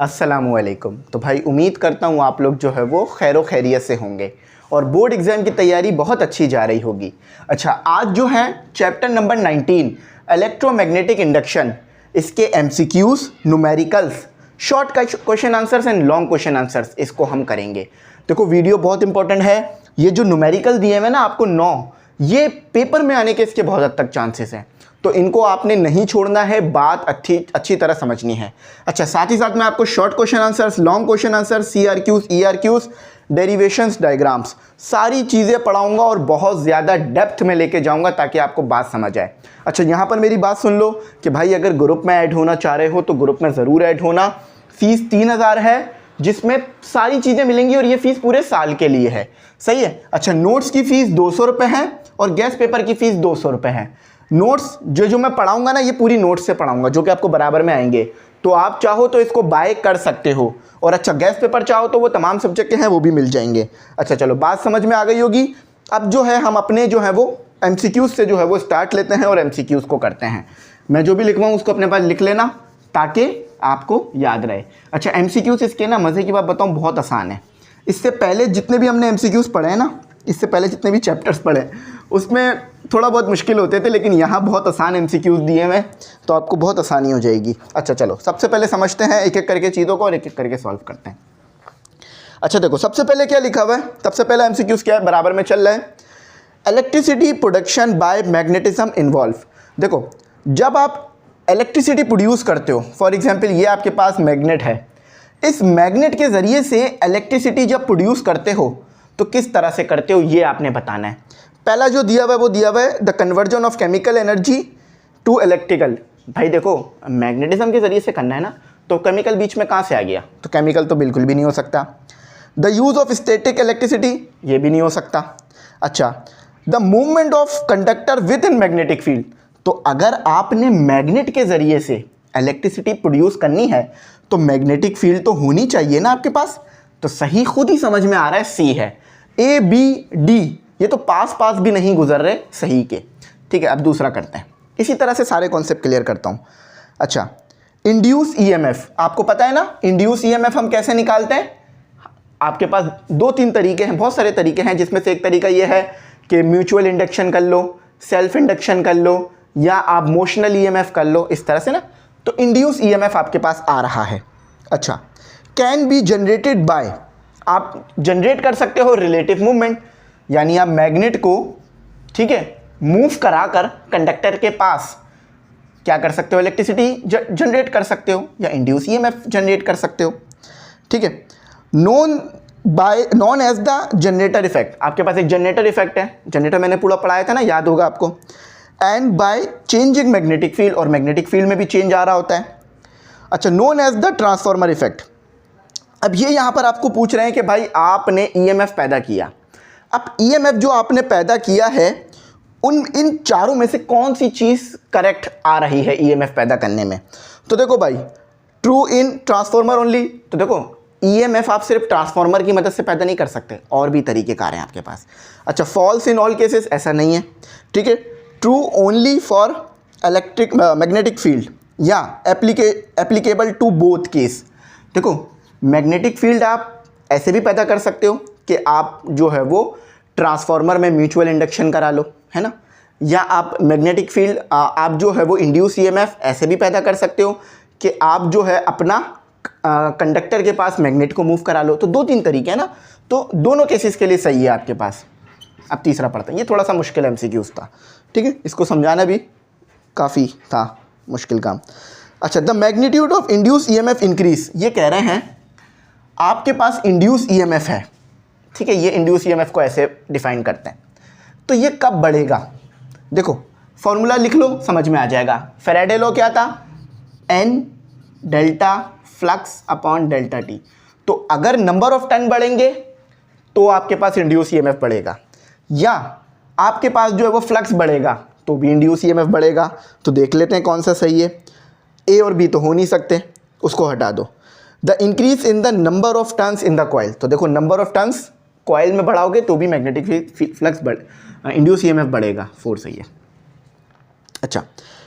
अस्सलामुअलैकुम। तो भाई उम्मीद करता हूँ आप लोग जो है वो खैरो खैरियत से होंगे और बोर्ड एग्ज़ाम की तैयारी बहुत अच्छी जा रही होगी। अच्छा, आज जो है चैप्टर नंबर 19 इलेक्ट्रोमैग्नेटिक इंडक्शन, इसके MCQs, numericals, short question answers and long question answers, इसको हम करेंगे। देखो वीडियो बहुत इंपॉर्टेंट है। ये जो न्यूमेरिकल दिए हुए ना आपको 9, ये पेपर में आने के इसके बहुत हद तक चांसेस हैं, तो इनको आपने नहीं छोड़ना है, बात अच्छी तरह समझनी है। अच्छा, साथ ही साथ मैं आपको short question answers, long question answers, CRQs, ERQs, derivations, diagrams, सारी चीज़ें पढ़ाऊंगा और बहुत ज़्यादा डेप्थ में लेके जाऊंगा ताकि आपको बात समझ आए। अच्छा, यहाँ पर मेरी बात सुन लो कि भाई अगर ग्रुप में ऐड होना चाह रहे हो तो ग्रुप में ज़रूर ऐड होना। फीस 3000 है, जिसमें सारी चीज़ें मिलेंगी और ये फ़ीस पूरे साल के लिए है। सही है। अच्छा, नोट्स की फ़ीस 200 रुपये है और गेस्ट पेपर की फ़ीस 200 रुपये है। नोट्स जो मैं पढ़ाऊंगा ना, ये पूरी नोट्स से पढ़ाऊंगा जो कि आपको बराबर में आएंगे, तो आप चाहो तो इसको बाय कर सकते हो। और अच्छा, गेस्ट पेपर चाहो तो वो तमाम सब्जेक्ट के हैं, वो भी मिल जाएंगे। अच्छा चलो, बात समझ में आ गई होगी। अब जो है हम अपने जो है वो MCQs से जो है वो स्टार्ट लेते हैं और MCQs को करते हैं। मैं जो भी लिखवाऊँ उसको अपने पास लिख लेना ताकि आपको याद रहे। अच्छा, MCQs इसके ना मज़े की बात बताऊँ, बहुत आसान है। इससे पहले जितने भी हमने MCQs पढ़े हैं ना, इससे पहले जितने भी चैप्टर्स पढ़े उसमें थोड़ा बहुत मुश्किल होते थे, लेकिन यहाँ बहुत आसान MCQs दिए हुए, तो आपको बहुत आसानी हो जाएगी। अच्छा चलो, सबसे पहले समझते हैं एक एक करके चीज़ों को और एक एक करके सॉल्व करते हैं। अच्छा देखो, सबसे पहले क्या लिखा हुआ है, सबसे पहले MCQs क्या है, बराबर में चल रहा है, electricity production by magnetism involve. देखो, जब आप इलेक्ट्रिसिटी प्रोड्यूस करते हो, फॉर एग्जाम्पल ये आपके पास मैग्नेट है, इस मैग्नेट के ज़रिए से इलेक्ट्रिसिटी जब प्रोड्यूस करते हो तो किस तरह से करते हो, ये आपने बताना है। पहला जो दिया हुआ है वो दिया हुआ है the conversion of chemical energy to electrical. भाई देखो, मैग्नेटिज्म के ज़रिए से करना है ना, तो केमिकल बीच में कहाँ से आ गया, तो केमिकल तो बिल्कुल भी नहीं हो सकता। The use of static electricity, ये भी नहीं हो सकता। अच्छा, the movement of conductor with in magnetic field, तो अगर आपने मैग्नेट के ज़रिए से इलेक्ट्रिसिटी प्रोड्यूस करनी है तो मैग्नेटिक फील्ड तो होनी चाहिए ना आपके पास। तो सही खुद ही समझ में आ रहा है, C है। ABD ये तो पास भी नहीं गुजर रहे सही के। ठीक है, अब दूसरा करते हैं, इसी तरह से सारे कॉन्सेप्ट क्लियर करता हूँ। अच्छा, इंड्यूस EMF, आपको पता है ना इंड्यूस EMF हम कैसे निकालते हैं। आपके पास 2-3 तरीके हैं, बहुत सारे तरीके हैं, जिसमें से एक तरीका ये है कि म्यूचुअल इंडक्शन कर लो, सेल्फ इंडक्शन कर लो, या आप मोशनल EMF कर लो, इस तरह से ना। तो इंड्यूस EMF आपके पास आ रहा है। अच्छा, कैन बी जनरेटेड बाय, आप जनरेट कर सकते हो रिलेटिव मूवमेंट, यानी आप मैग्नेट को, ठीक है, मूव कराकर कंडक्टर के पास क्या कर सकते हो, इलेक्ट्रिसिटी जनरेट कर सकते हो या इंड्यूस EMF जनरेट कर सकते हो। ठीक है, known as the generator effect, आपके पास एक जनरेटर इफेक्ट है, जनरेटर मैंने पूरा पढ़ाया था ना, याद होगा आपको। And by changing magnetic field, और मैग्नेटिक फील्ड में भी चेंज आ रहा होता है। अच्छा, known as the transformer effect. अब ये यहाँ पर आपको पूछ रहे हैं कि भाई आपने EMF पैदा किया, अब EMF जो आपने पैदा किया है इन चारों में से कौन सी चीज़ करेक्ट आ रही है EMF पैदा करने में। तो देखो भाई, ट्रू इन ट्रांसफार्मर ओनली, तो देखो EMF आप सिर्फ ट्रांसफार्मर की मदद से पैदा नहीं कर सकते, और भी तरीक़ेकार हैं आपके पास। अच्छा, फॉल्स इन ऑल केसेस, ऐसा नहीं है। ठीक है, true only for electric magnetic field या एप्लीकेबल टू बोथ केस। देखो, मैग्नेटिक फील्ड आप ऐसे भी पैदा कर सकते हो कि आप जो है वो ट्रांसफार्मर में म्यूचुअल इंडक्शन करा लो, है ना, या आप मैग्नेटिक फील्ड आप जो है वो इंड्यूस EMF ऐसे भी पैदा कर सकते हो कि आप जो है अपना कंडक्टर के पास मैग्नेट को मूव करा लो। तो 2-3 तरीके हैं ना, तो दोनों केसेस के लिए सही है आपके पास। अब तीसरा पढ़ते हैं, ये थोड़ा सा मुश्किल MCQs था, ठीक है, इसको समझाना भी काफ़ी था मुश्किल काम। अच्छा, the magnitude of induce EMF increase, ये कह रहे हैं आपके पास इंड्यूस EMF है, ठीक है, ये इंड्यूस EMF को ऐसे डिफाइन करते हैं, तो ये कब बढ़ेगा। देखो फॉर्मूला लिख लो, समझ में आ जाएगा। फैराडे लॉ क्या था, N delta flux upon delta T। तो अगर नंबर ऑफ टर्न बढ़ेंगे तो आपके पास इंड्यूस EMF बढ़ेगा, या आपके पास जो है वो फ्लक्स बढ़ेगा तो भी इंड्यूस EMF बढ़ेगा। तो देख लेते हैं कौन सा सही है। A और B तो हो नहीं सकते, उसको हटा दो। The increase in the number of turns in the coil, तो देखो नंबर ऑफ टर्न्स कॉइल में बढ़ाओगे तो भी मैग्नेटिक फ्लक्स इंड्यूस EMF बढ़ेगा, 4 सही है। अच्छा,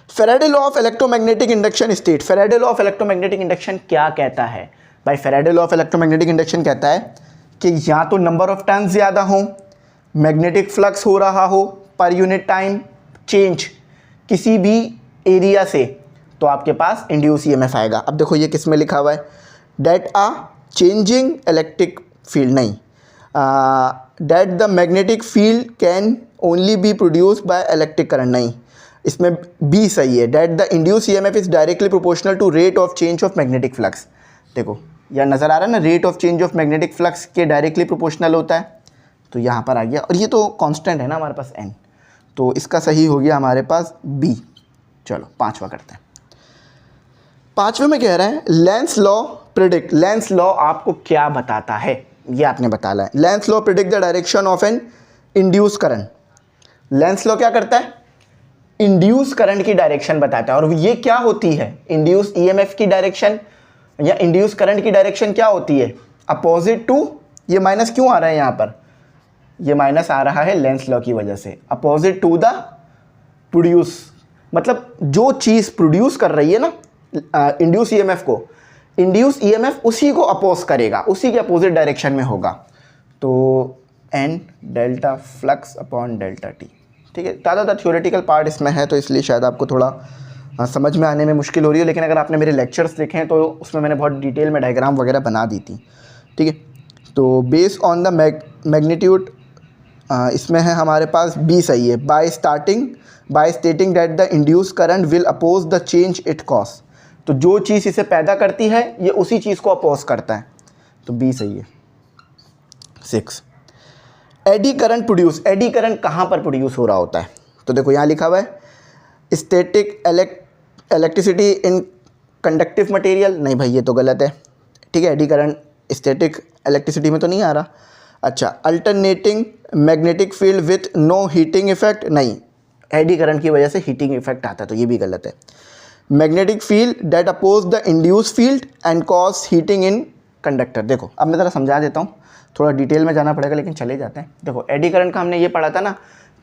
Faraday law of electromagnetic induction state, Faraday law of electromagnetic induction क्या कहता है। भाई Faraday law of electromagnetic induction कहता है कि या तो नंबर ऑफ टर्न्स ज़्यादा हो, मैग्नेटिक फ्लक्स हो रहा हो पर यूनिट टाइम चेंज किसी भी एरिया से, तो आपके पास इंड्यूस ईएमएफ आएगा। अब देखो ये किस में लिखा हुआ है, that a changing electric field, नहीं, that the magnetic field can only be produce by electric current, नहीं, इसमें बी सही है, that the induce EMF is directly proportional to rate of change of magnetic flux. देखो यह नज़र आ रहा है ना, rate of change of magnetic flux के डायरेक्टली प्रोपोर्शनल होता है, तो यहाँ पर आ गया। और ये तो कांस्टेंट है ना हमारे पास n, तो इसका सही हो गया हमारे पास बी। चलो पांचवा करते हैं। पांचवे में कह रहे हैं Lenz law predict. Lenz law आपको क्या बताता है, ये आपने बताना है। Lenz law predict the direction of an induce current. Lenz law क्या करता है, इंड्यूस करंट की डायरेक्शन बताता है। और ये क्या होती है, इंड्यूस ईएमएफ की डायरेक्शन या इंड्यूस करंट की डायरेक्शन क्या होती है, अपोजिट टू, ये माइनस क्यों आ रहा है यहाँ पर, ये माइनस आ रहा है लेंस लॉ की वजह से, अपोजिट टू द प्रोड्यूस, मतलब जो चीज़ प्रोड्यूस कर रही है ना इंड्यूस ईएमएफ को, इंड्यूस ईएमएफ उसी को अपोज करेगा, उसी के अपोजिट डायरेक्शन में होगा। तो N delta flux upon delta T, ठीक है। ज़्यादातर थ्योरेटिकल पार्ट इसमें है, तो इसलिए शायद आपको थोड़ा समझ में आने में मुश्किल हो रही है, लेकिन अगर आपने मेरे लेक्चर्स देखे हैं तो उसमें मैंने बहुत डिटेल में डायग्राम वगैरह बना दी थी, ठीक है। तो बेस्ड ऑन द मैग्नीट्यूड, इसमें है हमारे पास बी सही है, by stating that the induce current will oppose the change it cause. तो जो चीज़ इसे पैदा करती है ये उसी चीज़ को अपोज करता है, तो बी सही है। 6, eddy current produce. Eddy current कहाँ पर प्रोड्यूस हो रहा होता है, तो देखो यहाँ लिखा हुआ है static electricity in conductive material, नहीं भाई ये तो गलत है, ठीक है। एडी करंट स्टैटिक इलेक्ट्रिसिटी में तो नहीं आ रहा। अच्छा, alternating magnetic field with no heating effect, नहीं, एडी करंट की वजह से हीटिंग इफेक्ट आता है, तो ये भी गलत है। Magnetic field that oppose the induce field and cause heating in conductor. देखो अब मैं ज़रा समझा देता हूँ, थोड़ा डिटेल में जाना पड़ेगा लेकिन चले जाते हैं। देखो एडी करंट का हमने ये पढ़ा था ना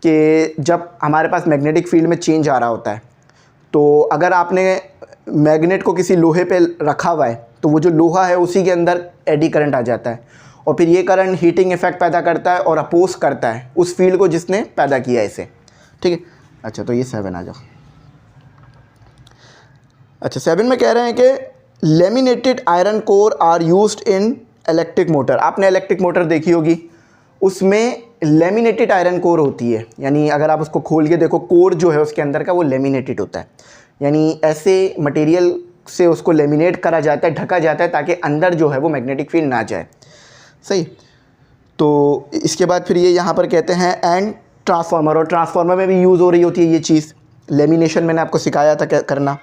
कि जब हमारे पास मैग्नेटिक फील्ड में चेंज आ रहा होता है, तो अगर आपने मैग्नेट को किसी लोहे पे रखा हुआ है तो वो जो लोहा है उसी के अंदर एडी करंट आ जाता है, और फिर ये करंट हीटिंग इफेक्ट पैदा करता है और अपोज करता है उस फील्ड को जिसने पैदा किया है इसे, ठीक है। अच्छा, तो ये 7 आ जाओ। अच्छा, 7 में कह रहे हैं कि laminated iron core are used in electric motor. आपने इलेक्ट्रिक मोटर देखी होगी, उसमें लेमिनेटेड आयरन कोर होती है, यानी अगर आप उसको खोल के देखो कोर जो है उसके अंदर का वो लेमिनेटेड होता है, यानी ऐसे मटेरियल से उसको लेमिनेट करा जाता है, ढका जाता है ताकि अंदर जो है वो मैग्नेटिक फील्ड ना जाए, सही। तो इसके बाद फिर ये यहाँ पर कहते हैं एंड ट्रांसफार्मर, और ट्रांसफार्मर में भी यूज़ हो रही होती है ये चीज़, लेमिनेशन मैंने आपको सिखाया था करना।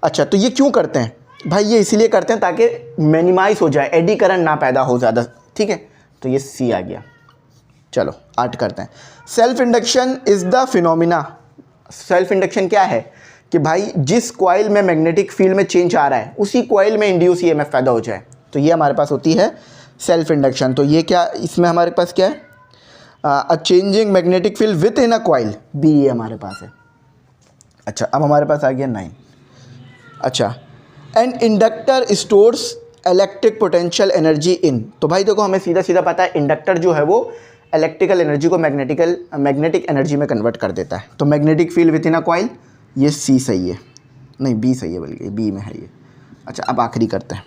अच्छा, तो ये क्यों करते हैं भाई, ये इसीलिए करते हैं ताकि मिनिमाइज हो जाए, एडी करंट ना पैदा हो ज़्यादा, ठीक है। तो ये सी आ गया। चलो 8 करते हैं। Self induction is the phenomena. Self induction क्या है कि भाई जिस कॉइल में मैग्नेटिक फील्ड में चेंज आ रहा है उसी कॉइल में इंड्यूस ईएमएफ पैदा हो जाए, तो ये हमारे पास होती है सेल्फ इंडक्शन। तो ये क्या, इसमें हमारे पास क्या है, a changing magnetic field within a coil, B ये हमारे पास है। अच्छा, अब हमारे पास आ गया 9। अच्छा, and inductor stores electric potential energy in. तो भाई देखो हमें सीधा सीधा पता है इंडक्टर जो है वो इलेक्ट्रिकल एनर्जी को मैग्नेटिक एनर्जी में कन्वर्ट कर देता है। तो magnetic field within a coil, ये सी सही है, नहीं बी सही है, बल्कि बी में है ये। अच्छा, अब आखिरी करते हैं।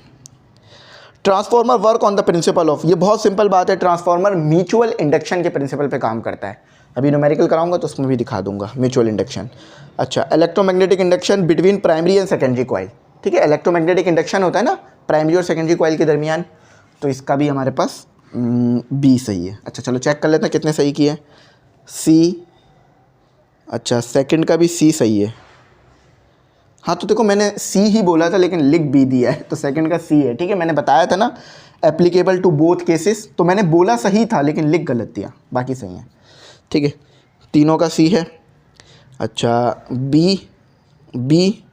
Transformer work on the principle of, ये बहुत सिंपल बात है, ट्रांसफार्मर म्यूचुअल इंडक्शन के प्रिंसिपल पे काम करता है। अभी न्यूमेरिकल कराऊंगा तो उसमें भी दिखा दूंगा म्यूचुअल इंडक्शन। अच्छा, electromagnetic induction between primary and secondary coil, ठीक है। इलेक्ट्रोमैग्नेटिक इंडक्शन होता है ना प्राइमरी और सेकेंडरी कॉइल के दरमियान, तो इसका भी हमारे पास बी सही है। अच्छा चलो चेक कर लेते हैं कितने सही किए। सी, अच्छा सेकंड का भी सी सही है। हाँ तो देखो मैंने सी ही बोला था लेकिन लिख बी दिया है, तो सेकंड का सी है, ठीक है। मैंने बताया था ना एप्लीकेबल टू बोथ केसेस, तो मैंने बोला सही था लेकिन लिख गलत दिया, बाकी सही है, ठीक है। तीनों का सी है। अच्छा बी बी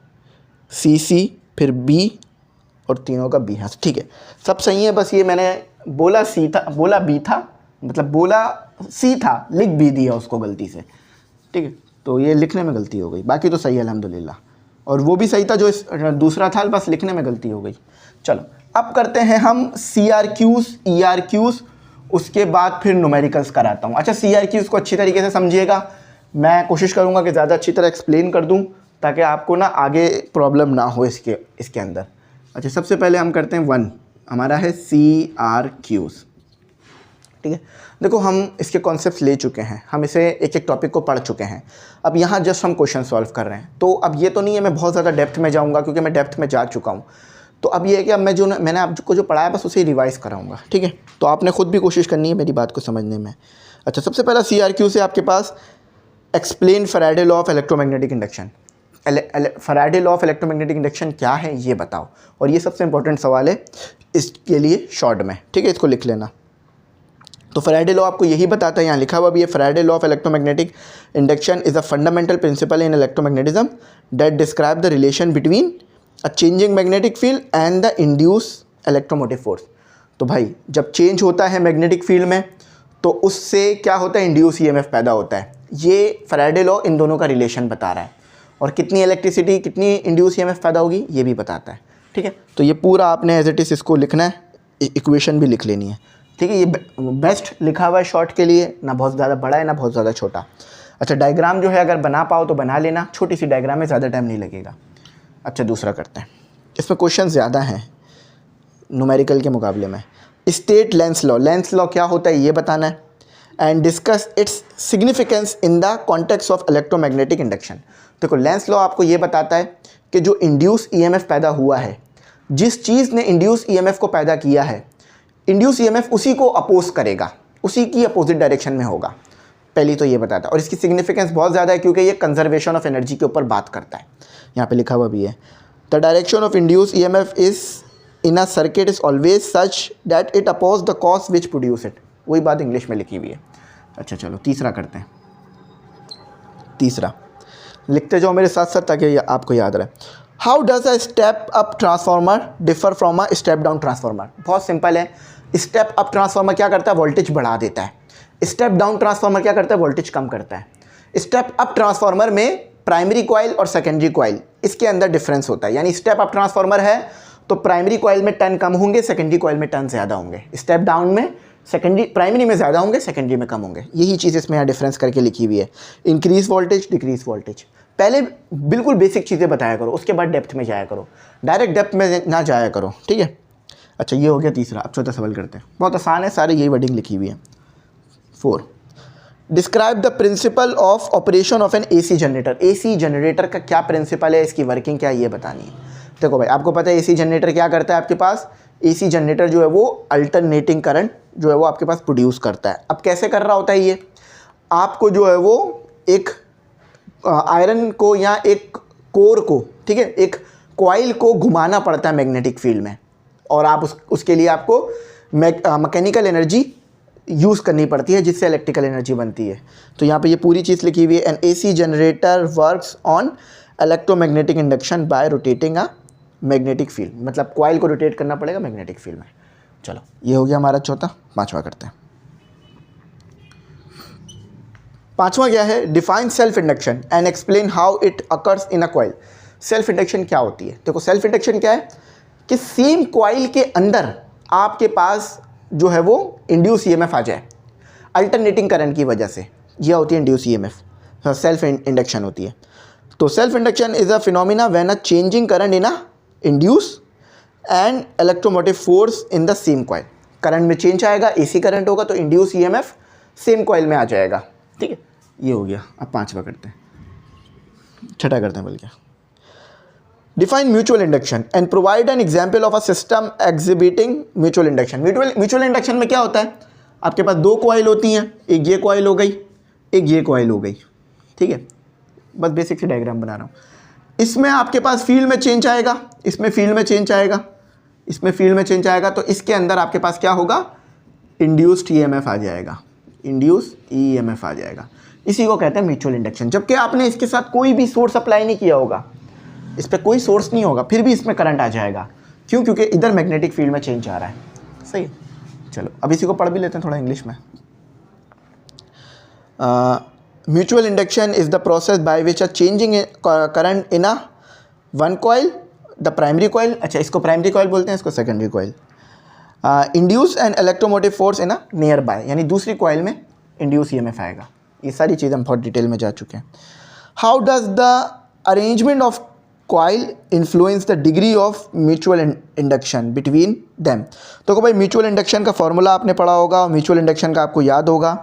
सी सी फिर बी और तीनों का बी है, ठीक है सब सही है। बस ये मैंने बोला सी था, बोला बी था, मतलब बोला सी था, लिख बी दिया उसको गलती से, ठीक है। तो ये लिखने में गलती हो गई, बाकी तो सही है अल्हम्दुलिल्लाह। और वो भी सही था जो दूसरा था, बस लिखने में गलती हो गई। चलो अब करते हैं हम CRQs, ERQs, उसके बाद फिर न्यूमेरिकल्स कराता हूँ। अच्छा, CRQs को अच्छी तरीके से समझिएगा, मैं कोशिश करूँगा कि ज़्यादा अच्छी तरह एक्सप्लेन कर दूँ ताकि आपको ना आगे प्रॉब्लम ना हो इसके अंदर। अच्छा, सबसे पहले हम करते हैं 1, हमारा है CRQs। ठीक है, देखो हम इसके कॉन्सेप्ट्स ले चुके हैं, हम इसे एक एक टॉपिक को पढ़ चुके हैं। अब यहाँ जस्ट हम क्वेश्चन सॉल्व कर रहे हैं। तो अब ये तो नहीं है मैं बहुत ज़्यादा डेप्थ में जाऊँगा क्योंकि मैं डेप्थ में जा चुका हूँ। तो अब ये है कि अब मैंने आपको जो पढ़ाया बस उसे रिवाइज़ कराऊँगा। ठीक है, तो आपने खुद भी कोशिश करनी है मेरी बात को समझने में। अच्छा, सबसे पहला CRQ से आपके पास explain Faraday law of electromagnetic induction. Faraday law of electromagnetic induction क्या है ये बताओ, और ये सबसे इंपॉर्टेंट सवाल है इसके लिए शॉर्ट में। ठीक है, इसको लिख लेना। तो फैराडे लॉ आपको यही बताता है, यहाँ लिखा हुआ भी है, Faraday law of electromagnetic induction is a fundamental principle in electromagnetism that describe the relation between a changing magnetic field and the induce electromotive force. तो भाई जब चेंज होता है मैग्नेटिक फील्ड में तो उससे क्या होता है, इंड्यूस EMF पैदा होता है। ये फैराडे लॉ इन दोनों का रिलेशन बता रहा है, और कितनी इलेक्ट्रिसिटी, कितनी इंड्यूस EMF पैदा होगी ये भी बताता है। ठीक है, तो ये पूरा आपने एज इट इज़ इसको लिखना है, इक्वेशन भी लिख लेनी है। ठीक है, ये बेस्ट लिखा हुआ है शॉर्ट के लिए, ना बहुत ज़्यादा बड़ा है ना बहुत ज़्यादा छोटा। अच्छा, डायग्राम जो है अगर बना पाओ तो बना लेना, छोटी सी डायग्राम में ज़्यादा टाइम नहीं लगेगा। अच्छा, दूसरा करते हैं, इसमें क्वेश्चन ज़्यादा हैं न्यूमेरिकल के मुकाबले में। State Lenz law, lens law क्या होता है ये बताना है, and discuss its significance in the context of electromagnetic induction. देखो लेंस लॉ आपको ये बताता है कि जो इंड्यूस EMF पैदा हुआ है, जिस चीज़ ने इंड्यूस EMF को पैदा किया है, इंड्यूस EMF उसी को अपोज करेगा, उसी की अपोजिट डायरेक्शन में होगा। पहली तो ये बताता है, और इसकी सिग्निफिकेंस बहुत ज़्यादा है क्योंकि ये कंजर्वेशन ऑफ एनर्जी के ऊपर बात करता है। यहाँ पे लिखा हुआ भी है, the direction of induce EMF is in a circuit is always such that it oppose the cause which produce it. वही बात इंग्लिश में लिखी हुई है। अच्छा चलो तीसरा करते हैं। तीसरा लिखते जाओ मेरे साथ साथ ताकि आपको याद रहे। How does a step up transformer differ from a step down transformer. बहुत सिंपल है, स्टेप अप ट्रांसफार्मर क्या करता है, वोल्टेज बढ़ा देता है। स्टेप डाउन ट्रांसफार्मर क्या करता है, वोल्टेज कम करता है। स्टेप अप ट्रांसफार्मर में प्राइमरी कॉइल और सेकेंडरी कॉइल इसके अंदर डिफरेंस होता है, यानी स्टेप अप ट्रांसफार्मर है तो प्राइमरी कॉइल में टर्न कम होंगे, सेकेंडरी कॉइल में टर्न ज़्यादा होंगे। स्टेप डाउन में प्राइमरी में ज़्यादा होंगे, सेकेंडरी में कम होंगे। यही चीज़ इसमें यहाँ डिफरेंस करके लिखी हुई है। Increase voltage, decrease voltage. पहले बिल्कुल बेसिक चीज़ें बताया करो, उसके बाद डेप्थ में जाया करो, डायरेक्ट डेप्थ में ना जाया करो। ठीक है, अच्छा ये हो गया तीसरा। अब चौथा सवाल करते हैं, बहुत आसान है, सारे यही वर्डिंग लिखी हुई है। 4 describe the principle of operation of an AC generator. AC generator का क्या प्रिंसिपल है, इसकी वर्किंग क्या है ये बतानी है। देखो भाई आपको पता है AC जनरेटर क्या करता है, आपके पास AC जनरेटर जो है वो अल्टरनेटिंग करंट जो है वो आपके पास प्रोड्यूस करता है। अब कैसे कर रहा होता है ये, आपको जो है वो एक आयरन को या एक कोर को, ठीक है, एक कॉइल को घुमाना पड़ता है मैग्नेटिक फील्ड में, और आप उसके लिए आपको मैकेनिकल एनर्जी यूज़ करनी पड़ती है जिससे इलेक्ट्रिकल एनर्जी बनती है। तो यहाँ पे ये पूरी चीज़ लिखी हुई है, an AC generator works on electromagnetic induction by rotating a magnetic field. मतलब कॉइल को रोटेट करना पड़ेगा मैग्नेटिक फील्ड में। चलो ये हो गया हमारा चौथा। पांचवा करते हैं। पांचवा क्या है, define self induction and explain how it occurs in a coil. Self induction क्या होती है, देखो सेल्फ इंडक्शन क्या है कि सेम कॉइल के अंदर आपके पास जो है वो इंड्यूस EMF आ जाए अल्टरनेटिंग करंट की वजह से, यह होती है इंड्यूस EMF, सेल्फ इंडक्शन होती है। तो self induction is a phenomena when a changing current in a induce and electromotive force in the same coil. Current में चेंज आएगा, AC करंट होगा तो इंड्यूस EMF सेम कॉइल में आ जाएगा। ठीक है, ये हो गया। अब पांचवा करते हैं, छठा करते हैं बल्कि। Define mutual induction and provide an example of a system exhibiting mutual induction. Mutual induction में क्या होता है, आपके पास दो कॉइल होती हैं, एक ये कॉइल हो गई, एक ये कॉइल हो गई। ठीक है, बस बेसिक सी डायग्राम बना रहा हूँ। इसमें आपके पास फील्ड में चेंज आएगा, इसमें फील्ड में चेंज आएगा, इसमें फील्ड में चेंज आएगा, तो इसके अंदर आपके पास क्या होगा, इंड्यूस्ड EMF आ जाएगा, इंड्यूस्ड EMF आ जाएगा। इसी को कहते हैं म्यूचुअल इंडक्शन। जबकि आपने इसके साथ कोई भी सोर्स अप्लाई नहीं किया होगा, इस पर कोई सोर्स नहीं होगा, फिर भी इसमें करंट आ जाएगा। क्यों, क्योंकि इधर मैग्नेटिक फील्ड में चेंज आ रहा है। सही, चलो अब इसी को पढ़ भी लेते हैं थोड़ा इंग्लिश में। Mutual induction is the process by which a changing current in a one coil the primary coil, अच्छा इसको प्राइमरी कॉइल बोलते हैं, इसको secondary coil. Induce N electromotive force in a near by, यानी दूसरी कॉइल में induce EMF आएगा। ये सारी चीज़ हम बहुत डिटेल में जा चुके हैं। How does the arrangement of coil influence the degree of mutual induction between them. तो भाई म्यूचुअल इंडक्शन का फॉर्मूला आपने पढ़ा होगा, और म्यूचुअल इंडक्शन का आपको याद होगा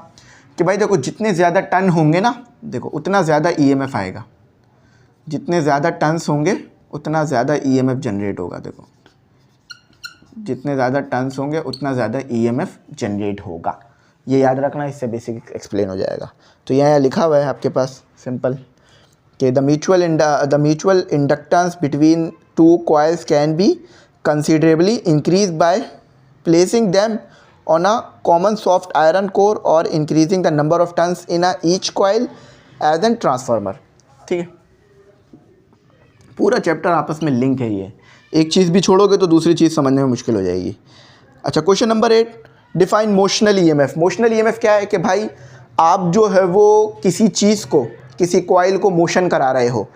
कि भाई देखो जितने ज़्यादा टर्न होंगे ना, देखो उतना ज़्यादा ईएमएफ आएगा, जितने ज़्यादा टर्न्स होंगे उतना ज़्यादा ईएमएफ जनरेट होगा। देखो जितने ज़्यादा टर्न्स होंगे उतना ज़्यादा ईएमएफ जनरेट होगा, ये याद रखना, इससे बेसिक एक्सप्लेन हो जाएगा। तो यहाँ लिखा हुआ है आपके पास सिंपल कि the mutual inductance between two coils can be considerably increase by placing them on a common soft iron core और increasing the number of turns in a each coil as an transformer. ठीक है, पूरा chapter आपस में link है, ये एक चीज़ भी छोड़ोगे तो दूसरी चीज़ समझने में मुश्किल हो जाएगी। अच्छा, question number 8, define motional EMF. Motional EMF क्या है कि भाई आप जो है वो किसी चीज़ को, किसी कॉइल को मोशन करा रहे हो,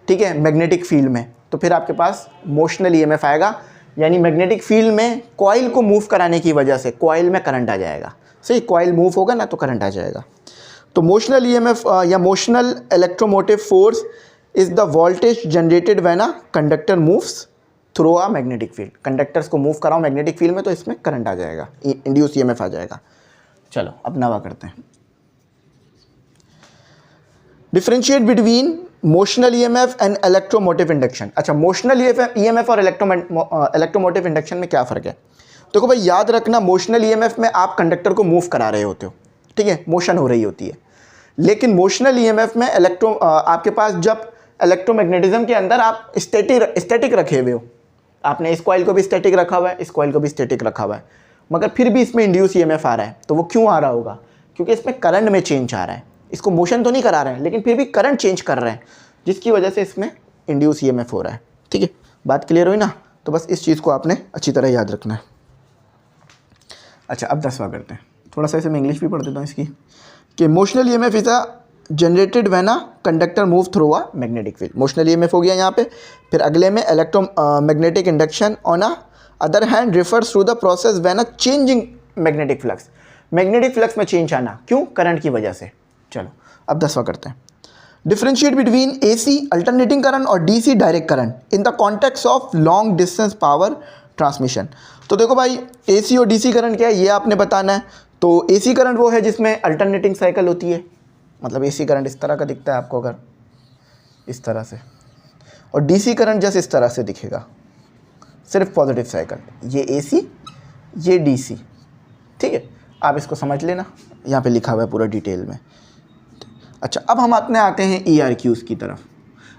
ठीक है, मैग्नेटिक फील्ड में, तो फिर आपके पास मोशनल ईएमएफ आएगा, यानी मैग्नेटिक फील्ड में कॉइल को मूव कराने की वजह से कॉइल में करंट आ जाएगा। सही, कॉइल मूव होगा ना तो करंट आ जाएगा। तो मोशनल ईएमएफ या motional electromotive force is the voltage generated when a conductor moves through a magnetic field. Conductors को मूव कराओ मैग्नेटिक फील्ड में तो इसमें करंट आ जाएगा, इंड्यूस ईएमएफ आ जाएगा। चलो अब नवा करते हैं, differentiate between motional EMF and electromotive induction. अच्छा, मोशनल ईएमएफ और इलेक्ट्रोमोटिव इंडक्शन में क्या फ़र्क है? देखो भाई याद रखना, मोशनल ईएमएफ में आप कंडक्टर को मूव करा रहे होते हो, ठीक है, मोशन हो रही होती है। लेकिन मोशनल ईएमएफ में आपके पास जब इलेक्ट्रोमैग्नेटिज्म के अंदर आप स्टैटिक रखे हुए हो, आपने इस कॉइल को भी स्टैटिक रखा हुआ है, इस कॉइल को भी स्टैटिक रखा हुआ है, मगर फिर भी इसमें इंड्यूस ईएमएफ आ रहा है। तो वो क्यों आ रहा होगा? क्योंकि इसमें करंट में चेंज आ रहा है। इसको मोशन तो नहीं करा रहे हैं लेकिन फिर भी करंट चेंज कर रहे हैं, जिसकी वजह से इसमें इंड्यूस ईएमएफ हो रहा है। ठीक है, बात क्लियर हुई ना? तो बस इस चीज़ को आपने अच्छी तरह याद रखना है। अच्छा, अब 10वां करते हैं। थोड़ा सा इसे मैं इंग्लिश भी पढ़ देता हूँ इसकी, कि motional EMF is a generated when a conductor move through a magnetic field. Motional EMF हो गया यहाँ पे। फिर अगले में magnetic induction on a other hand refers to the process when a changing magnetic flux. Magnetic flux में change आना, क्यों? करंट की वजह से। चलो अब 10वां करते हैं, differentiate between AC alternating current और DC direct current in the context of long distance power transmission. तो देखो भाई एसी और डीसी करंट क्या है ये आपने बताना है। तो एसी करंट वो है जिसमें अल्टरनेटिंग साइकिल होती है, मतलब एसी करंट इस तरह का दिखता है आपको, अगर इस तरह से, और डीसी करंट जैसे इस तरह से दिखेगा, सिर्फ पॉजिटिव साइकिल। ये एसी, ये डीसी। ठीक है, आप इसको समझ लेना, यहाँ पे लिखा हुआ है पूरा डिटेल में। अच्छा, अब हम आते हैं ERQs की तरफ।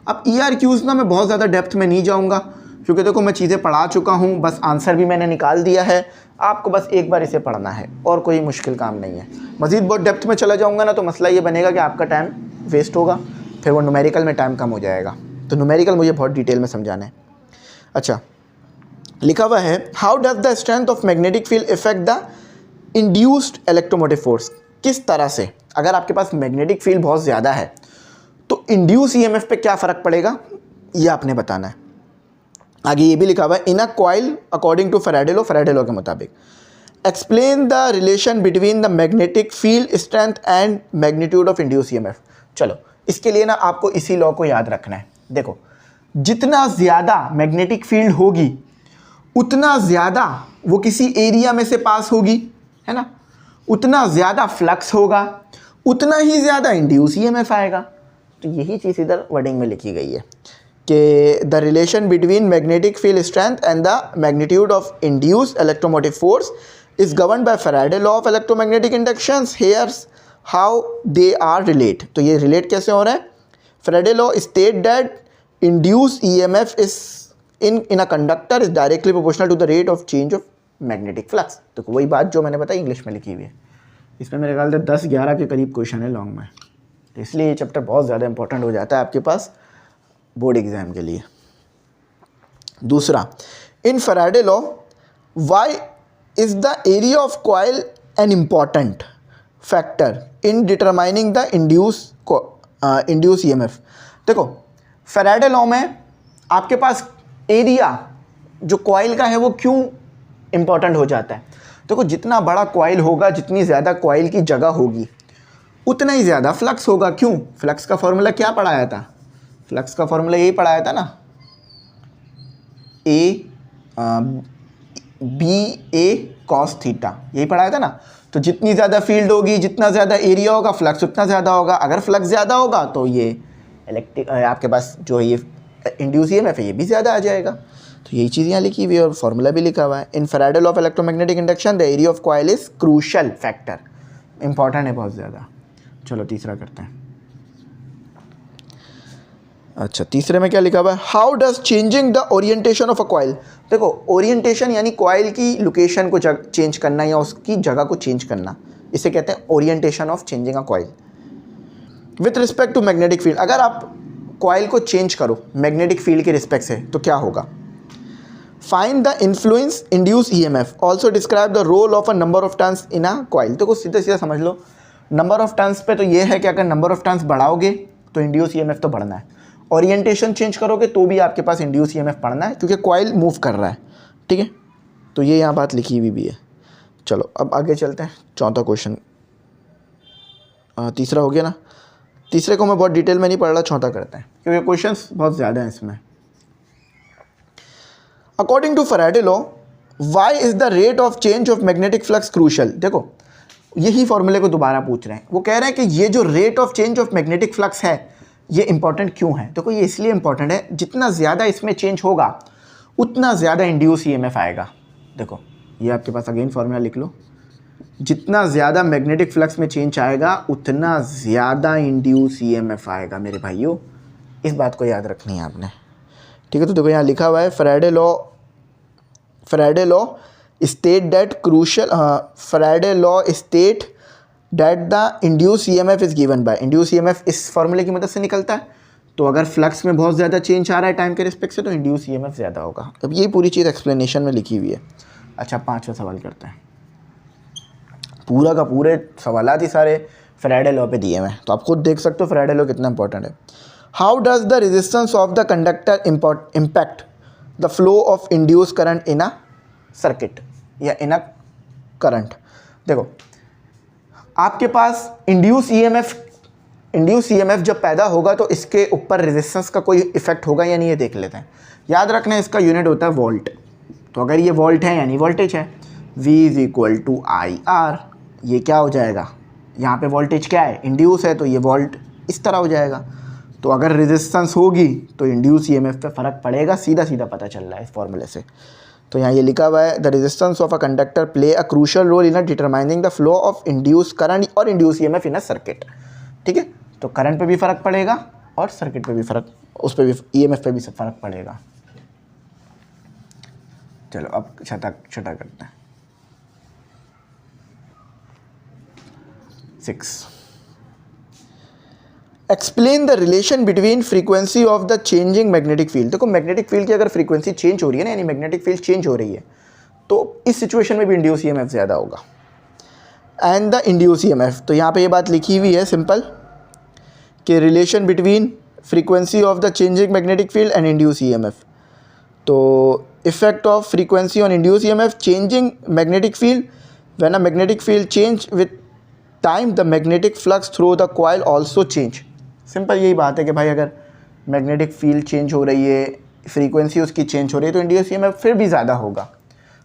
अब ERQs ना मैं बहुत ज़्यादा डेप्थ में नहीं जाऊँगा, क्योंकि देखो मैं चीज़ें पढ़ा चुका हूँ, बस आंसर भी मैंने निकाल दिया है। आपको बस एक बार इसे पढ़ना है और कोई मुश्किल काम नहीं है। मज़ीद बहुत डेप्थ में चला जाऊँगा ना तो मसला ये बनेगा कि आपका टाइम वेस्ट होगा, फिर वो न्यूमेरिकल में टाइम कम हो जाएगा। तो न्यूमेरिकल मुझे बहुत डिटेल में समझाना है। अच्छा, लिखा हुआ है, how does the strength of magnetic field effect the induced electromotive force. किस तरह से, अगर आपके पास मैग्नेटिक फील्ड बहुत ज़्यादा है तो इंड्यूस ईएमएफ पे क्या फ़र्क पड़ेगा, ये आपने बताना है। आगे ये भी लिखा हुआ है, in a coil according to Faraday law के मुताबिक explain the relation between the magnetic field strength and magnitude of induce EMF. चलो इसके लिए ना आपको इसी लॉ को याद रखना है। देखो जितना ज़्यादा मैग्नेटिक फील्ड होगी उतना ज़्यादा वो किसी एरिया में से पास होगी, है ना, उतना ज़्यादा फ्लक्स होगा, उतना ही ज़्यादा इंड्यूस ईएमएफ आएगा। तो यही चीज़ इधर वर्डिंग में लिखी गई है कि the relation between magnetic field strength and the magnitude of induced electromotive force is govern by Faraday law of electromagnetic inductions. Here's how they are relate. तो ये रिलेट कैसे हो रहा है? Faraday law state that induced EMF is in a conductor is directly proportional to the rate of change of magnetic flux। तो वही बात जो मैंने बताई इंग्लिश में लिखी हुई है। इसमें मेरे ख्याल से 10-11 के करीब क्वेश्चन है लॉन्ग में, तो इसलिए ये चैप्टर बहुत ज़्यादा इंपॉर्टेंट हो जाता है आपके पास बोर्ड एग्जाम के लिए। दूसरा, in Faraday law why is the area of coil an important factor in determining the induce EMF. देखो फैराडे लॉ में आपके पास एरिया जो कॉइल का है वो क्यों इंपॉर्टेंट हो जाता है? देखो जितना बड़ा कॉइल होगा, जितनी ज़्यादा कॉइल की जगह होगी, उतना ही ज़्यादा फ्लक्स होगा। क्यों? फ्लक्स का फॉर्मूला क्या पढ़ाया था? फ्लक्स का फॉर्मूला यही पढ़ाया था ना, A B A cos theta, यही पढ़ाया था ना। तो जितनी ज़्यादा फील्ड होगी, जितना ज़्यादा एरिया होगा, फ्लक्स उतना ज़्यादा होगा। अगर फ्लक्स ज़्यादा होगा तो ये इलेक्ट्रिक आपके पास जो ये इंड्यूस ईएमएफ है ये भी ज़्यादा आ जाएगा। तो यही चीज़ यहाँ लिखी हुई है और फॉर्मूला भी लिखा हुआ है। In Faraday law of electromagnetic induction the area of coil is crucial factor, important है बहुत ज़्यादा। चलो तीसरा करते हैं। अच्छा, तीसरे में क्या लिखा हुआ है? How does changing the orientation of a coil. देखो ओरिएंटेशन यानी कॉइल की लोकेशन को चेंज करना या उसकी जगह को चेंज करना, इसे कहते हैं orientation of changing a coil with respect to magnetic field. अगर आप कॉइल को चेंज करो मैग्नेटिक फील्ड के रिस्पेक्ट से तो क्या होगा? Find the influence induce EMF, also describe the role of a number of turns in a coil. तो कुछ सीधा सीधा समझ लो, नंबर ऑफ टर्न्स पे तो ये है कि अगर नंबर ऑफ टर्न्स बढ़ाओगे तो इंड्यूस ईएमएफ तो बढ़ना है, ओरिएंटेशन चेंज करोगे तो भी आपके पास इंड्यूस ईएमएफ पढ़ना है क्योंकि कॉइल मूव कर रहा है। ठीक है, तो ये यहाँ बात लिखी हुई भी है। चलो अब आगे चलते हैं, चौथा क्वेश्चन। तीसरा हो गया ना, तीसरे को मैं बहुत डिटेल में नहीं पढ़ रहा, चौथा करते हैं क्योंकि क्वेश्चंस बहुत ज़्यादा हैं इसमें। According to Faraday law why is the rate of change of magnetic flux crucial. देखो यही फॉर्मूले को दोबारा पूछ रहे हैं। वो कह रहे हैं कि ये जो rate of change of magnetic flux है ये इंपॉर्टेंट क्यों है? देखो ये इसलिए इंपॉर्टेंट है, जितना ज़्यादा इसमें चेंज होगा उतना ज़्यादा इंड्यूस ईएमएफ आएगा। देखो ये आपके पास अगेन फॉर्मूला लिख लो, जितना ज़्यादा मैग्नेटिक फ्लक्स में चेंज आएगा उतना ज़्यादा इंड्यूस ईएमएफ आएगा मेरे भाइयों, इस बात को याद रखनी है आपने। ठीक है, तो देखो यहाँ लिखा हुआ है Faraday law state that crucial, Faraday law state that the induce EMF is given by, induce EMF इस फॉर्मूले की मदद से निकलता है। तो अगर फ्लक्स में बहुत ज़्यादा चेंज आ रहा है टाइम के रिस्पेक्ट से तो इंड्यूस ईएमएफ ज़्यादा होगा। अब ये पूरी चीज़ एक्सप्लेनेशन में लिखी हुई है। अच्छा, पांचवा सवाल करते हैं। पूरा का पूरे सवालात ही सारे फैराडे लॉ पे दिए हुए हैं, तो आप खुद देख सकते हो फैराडे लॉ कितना इंपॉर्टेंट है। How does the resistance of the conductor impact the flow of induce current in a circuit या इन अ करंट। देखो आपके पास इंड्यूस ईएमएफ जब पैदा होगा तो इसके ऊपर रेजिस्टेंस का कोई इफेक्ट होगा या नहीं, ये देख लेते हैं। याद रखना है इसका यूनिट होता है वोल्ट। तो अगर ये वोल्ट है यानी वोल्टेज है, V is equal to I R. ये क्या हो जाएगा, यहाँ पे वोल्टेज क्या है, इंड्यूस है, तो ये वोल्ट इस तरह हो जाएगा। तो अगर रेजिस्टेंस होगी तो इंड्यूस ईएमएफ पे फ़र्क पड़ेगा, सीधा सीधा पता चल रहा है इस फॉर्मूले से। तो यहाँ ये लिखा हुआ है the resistance of a conductor play a crucial role in a determining the flow of induce current और induce EMF in a circuit. ठीक है, तो करंट पे भी फ़र्क पड़ेगा और सर्किट पे भी फ़र्क, उस पर भी ईएमएफ पे भी फ़र्क पड़ेगा। चलो अब छठा करते हैं। 6 explain the relation between frequency of the changing magnetic field. देखो मैग्नेटिक फील्ड की अगर फ्रीक्वेंसी चेंज हो रही है ना, यानी मैग्नेटिक फील्ड चेंज हो रही है, तो इस सिचुएशन में भी इंड्यूस ईएमएफ ज़्यादा होगा। एंड द इंड्यूस ईएमएफ, तो यहाँ पे ये बात लिखी हुई है सिंपल कि relation between frequency of the changing magnetic field and induce EMF. तो effect of frequency on induce EMF, changing magnetic field, when a magnetic field change with time the magnetic flux through the coil also change. Simple यही बात है कि भाई अगर magnetic field change हो रही है, फ्रीक्वेंसी उसकी चेंज हो रही है, तो इंड्यूस ईएमएफ फिर भी ज़्यादा होगा।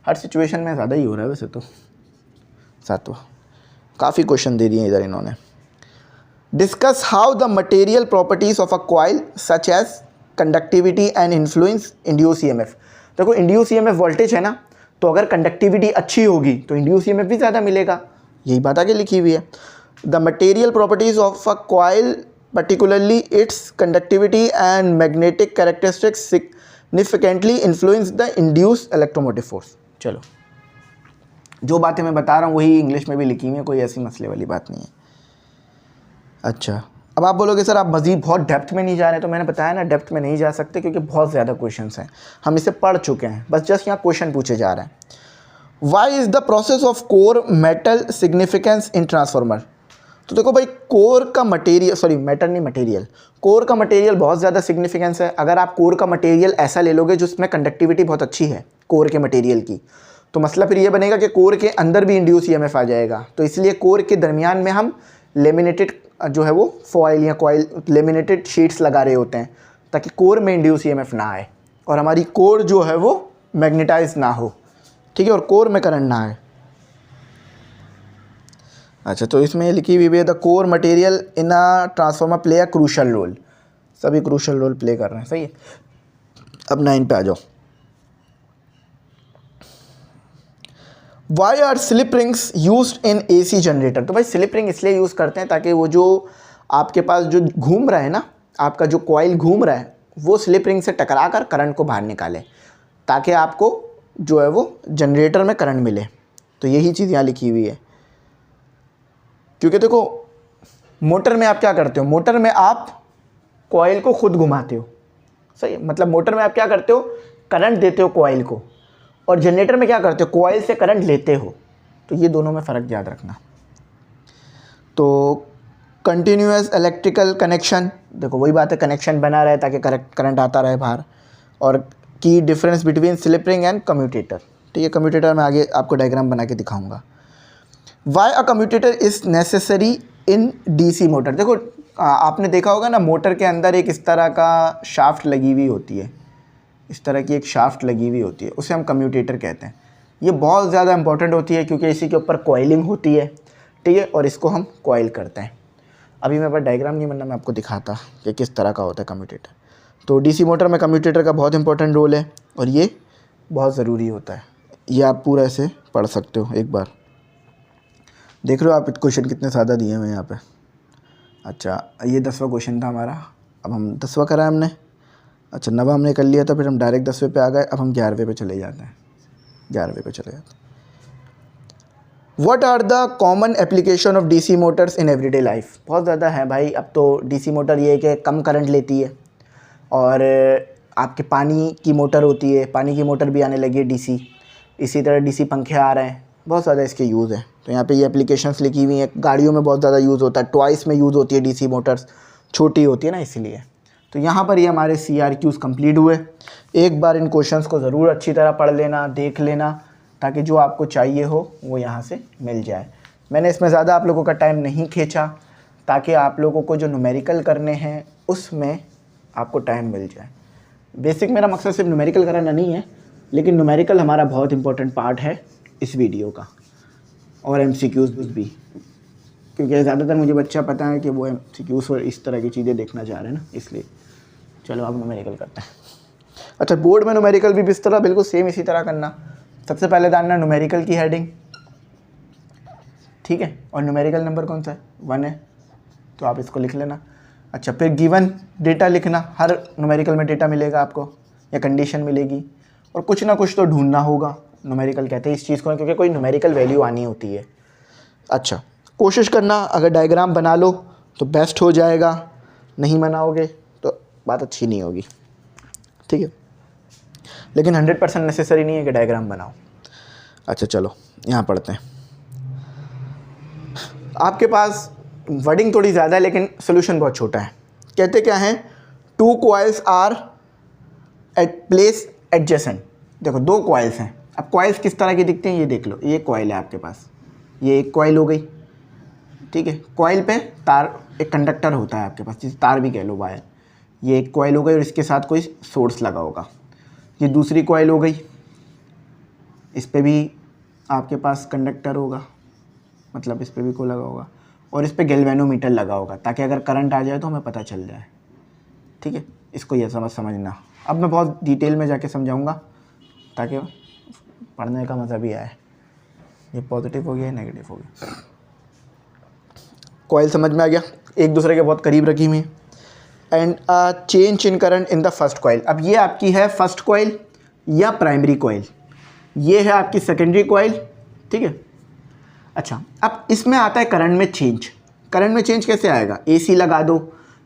हर सिचुएशन में ज़्यादा ही हो रहा है वैसे तो। सातवां, काफ़ी क्वेश्चन दे दिए इधर इन्होंने। Discuss how the material properties of a coil such as conductivity and influence induce EMF. देखो इंड्यूस ईएमएफ वोल्टेज है ना, तो अगर कंडक्टिविटी अच्छी होगी तो इंड्यूस ईएमएफ भी ज़्यादा मिलेगा, यही बात आगे लिखी हुई है। The material properties of a coil particularly its conductivity and magnetic characteristics significantly influence the induced electromotive force। चलो जो बातें मैं बता रहा हूँ वही इंग्लिश में भी लिखी हुई है, कोई ऐसी मसले वाली बात नहीं है। अच्छा, अब आप बोलोगे सर आप मज़ीद बहुत डेप्थ में नहीं जा रहे, तो मैंने बताया ना डेप्थ में नहीं जा सकते क्योंकि बहुत ज़्यादा क्वेश्चंस हैं, हम इसे पढ़ चुके हैं, बस जस्ट यहाँ क्वेश्चन पूछे जा रहे हैं। Why is the process of core metal significance in transformer. तो देखो भाई, कोर का मटेरियल, सॉरी मैटर नहीं मटेरियल, कोर का मटेरियल बहुत ज़्यादा सिग्निफिकेंस है। अगर आप कोर का मटेरियल ऐसा ले लोगे जिसमें कंडक्टिविटी बहुत अच्छी है कोर के मटेरियल की, तो मसला फिर ये बनेगा कि कोर के अंदर भी इंड्यूस ईएमएफ आ जाएगा। तो इसलिए कोर के दरमियान में हम लेमिनेटेड जो है वो फॉइल या कॉइल, लेमिनेटेड शीट्स लगा रहे होते हैं ताकि कोर में इंड्यूस ईएमएफ ना आए और हमारी कोर जो है वो मैग्नेटाइज ना हो, ठीक है, और कोर में करंट ना आए। अच्छा, तो इसमें लिखी हुई है the core material in a transformer play a crucial role, सभी क्रूशल रोल प्ले कर रहे हैं, सही है। अब 9 पे आ जाओ। Why are slip rings used in AC generator? तो भाई स्लिप रिंग इसलिए यूज़ करते हैं ताकि वो जो आपके पास जो घूम रहा है ना, आपका जो कॉइल घूम रहा है, वो स्लिप रिंग से टकरा कर करंट को बाहर निकाले ताकि आपको जो है वो जनरेटर में करंट मिले। तो यही चीज़ यहाँ लिखी हुई है। क्योंकि देखो, मोटर में आप क्या करते हो, मोटर में आप कॉइल को खुद घुमाते हो, सही है, मतलब मोटर में आप क्या करते हो, करंट देते हो कॉइल को, और जनरेटर में क्या करते हो, कॉइल से करंट लेते हो। तो ये दोनों में फ़र्क याद रखना। तो कंटिन्यूअस इलेक्ट्रिकल कनेक्शन, देखो वही बात है, कनेक्शन बना रहे ताकि करंट आता रहे बाहर। और की difference between slip ring and commutator, ठीक है, कम्यूटेटर में आगे आपको डायग्राम बना के दिखाऊंगा। Why a commutator is necessary in DC motor? देखो आपने देखा होगा ना, मोटर के अंदर एक इस तरह का शाफ्ट लगी हुई होती है, इस तरह की एक शाफ्ट लगी हुई होती है, उसे हम कम्यूटेटर कहते हैं। ये बहुत ज़्यादा इंपॉर्टेंट होती है क्योंकि इसी के ऊपर कॉइलिंग होती है, ठीक है, और इसको हम कॉइल करते हैं। अभी मेरे पास डायग्राम नहीं बनना, मैं आपको दिखाता कि किस तरह का होता है कम्यूटेटर। तो डीसी मोटर में कम्यूटेटर का बहुत इंपॉर्टेंट रोल है और ये बहुत ज़रूरी होता है। ये आप पूरा ऐसे पढ़ सकते हो, एक बार देख रहे हो आप, क्वेश्चन कितने ज़्यादा दिए हुए हैं यहाँ पे। अच्छा, ये 10वां क्वेश्चन था हमारा, अब हम 10वां करा हमने। अच्छा, 9वां हमने कर लिया था, फिर हम डायरेक्ट 10वें पे आ गए। अब हम 11वें पे चले जाते हैं, 11वें पे चले जाते हैं। What are the common application of DC motors in everyday life? बहुत ज़्यादा है भाई। अब तो डीसी मोटर ये है कि कम करंट लेती है, और आपके पानी की मोटर होती है, पानी की मोटर भी आने लगी है डीसी। इसी तरह डीसी पंखे आ रहे हैं, बहुत ज़्यादा इसके यूज़ है। तो यहाँ पे ये एप्लीकेशंस लिखी हुई हैं। गाड़ियों में बहुत ज़्यादा यूज़ होता है, टॉयस में यूज़ होती है डीसी मोटर्स, छोटी होती है ना इसलिए। तो यहाँ पर ये हमारे CRQs कंप्लीट हुए। एक बार इन क्वेश्चंस को ज़रूर अच्छी तरह पढ़ लेना, देख लेना, ताकि जो आपको चाहिए हो वो यहाँ से मिल जाए। मैंने इसमें ज़्यादा आप लोगों का टाइम नहीं खींचा ताकि आप लोगों को जो न्यूमेरिकल करने हैं उसमें आपको टाइम मिल जाए। बेसिक मेरा मकसद सिर्फ न्यूमेरिकल कराना नहीं है, लेकिन न्यूमेरिकल हमारा बहुत इंपॉर्टेंट पार्ट है इस वीडियो का, और MCQs भी, क्योंकि ज़्यादातर मुझे बच्चा पता है कि वो MCQs और इस तरह की चीज़ें देखना चाह रहे हैं ना, इसलिए। चलो अब न्यूमेरिकल करते हैं। अच्छा, बोर्ड में न्यूमेरिकल भी इस तरह बिल्कुल सेम इसी तरह करना। सबसे पहले डालना न्यूमेरिकल की हेडिंग, ठीक है, और न्यूमेरिकल नंबर कौन सा है, 1 है, तो आप इसको लिख लेना। अच्छा, फिर गिवन डेटा लिखना, हर न्यूमेरिकल में डेटा मिलेगा आपको या कंडीशन मिलेगी, और कुछ ना कुछ तो ढूंढना होगा। न्यूमेरिकल कहते हैं इस चीज़ को, क्योंकि कोई न्यूमेरिकल वैल्यू आनी होती है। अच्छा, कोशिश करना अगर डायग्राम बना लो तो बेस्ट हो जाएगा, नहीं बनाओगे तो बात अच्छी नहीं होगी, ठीक है, लेकिन 100% नेसेसरी नहीं है कि डायग्राम बनाओ। अच्छा चलो यहाँ पढ़ते हैं। आपके पास वर्डिंग थोड़ी ज़्यादा है लेकिन सोल्यूशन बहुत छोटा है। कहते क्या हैं, 2 coils are at place adjacent. देखो 2 कॉइल्स हैं। अब कॉइल्स किस तरह की दिखते हैं ये देख लो। ये कॉइल है आपके पास, ये एक कॉइल हो गई, ठीक है। कॉइल पे तार, एक कंडक्टर होता है आपके पास, जिसे तार भी कह लो, वायर। ये एक कॉइल हो गई और इसके साथ कोई सोर्स लगा होगा। ये दूसरी कॉइल हो गई, इस पे भी आपके पास कंडक्टर होगा, मतलब इस पे भी कोई लगा होगा, और इस पे गैल्वेनोमीटर लगा होगा ताकि अगर करंट आ जाए तो हमें पता चल जाए, ठीक है। इसको ये समझना। अब मैं बहुत डिटेल में जाके समझाऊंगा ताकि पढ़ने का मज़ा भी आए। ये पॉजिटिव हो गया, नेगेटिव हो गया। कॉइल समझ में आ गया, एक दूसरे के बहुत करीब रखी हुई है। And change in current in the first coil. अब ये आपकी है फर्स्ट कॉइल या प्राइमरी कॉइल, ये है आपकी सेकेंडरी कॉइल, ठीक है। अच्छा, अब इसमें आता है करंट में चेंज। करंट में चेंज कैसे आएगा, AC लगा दो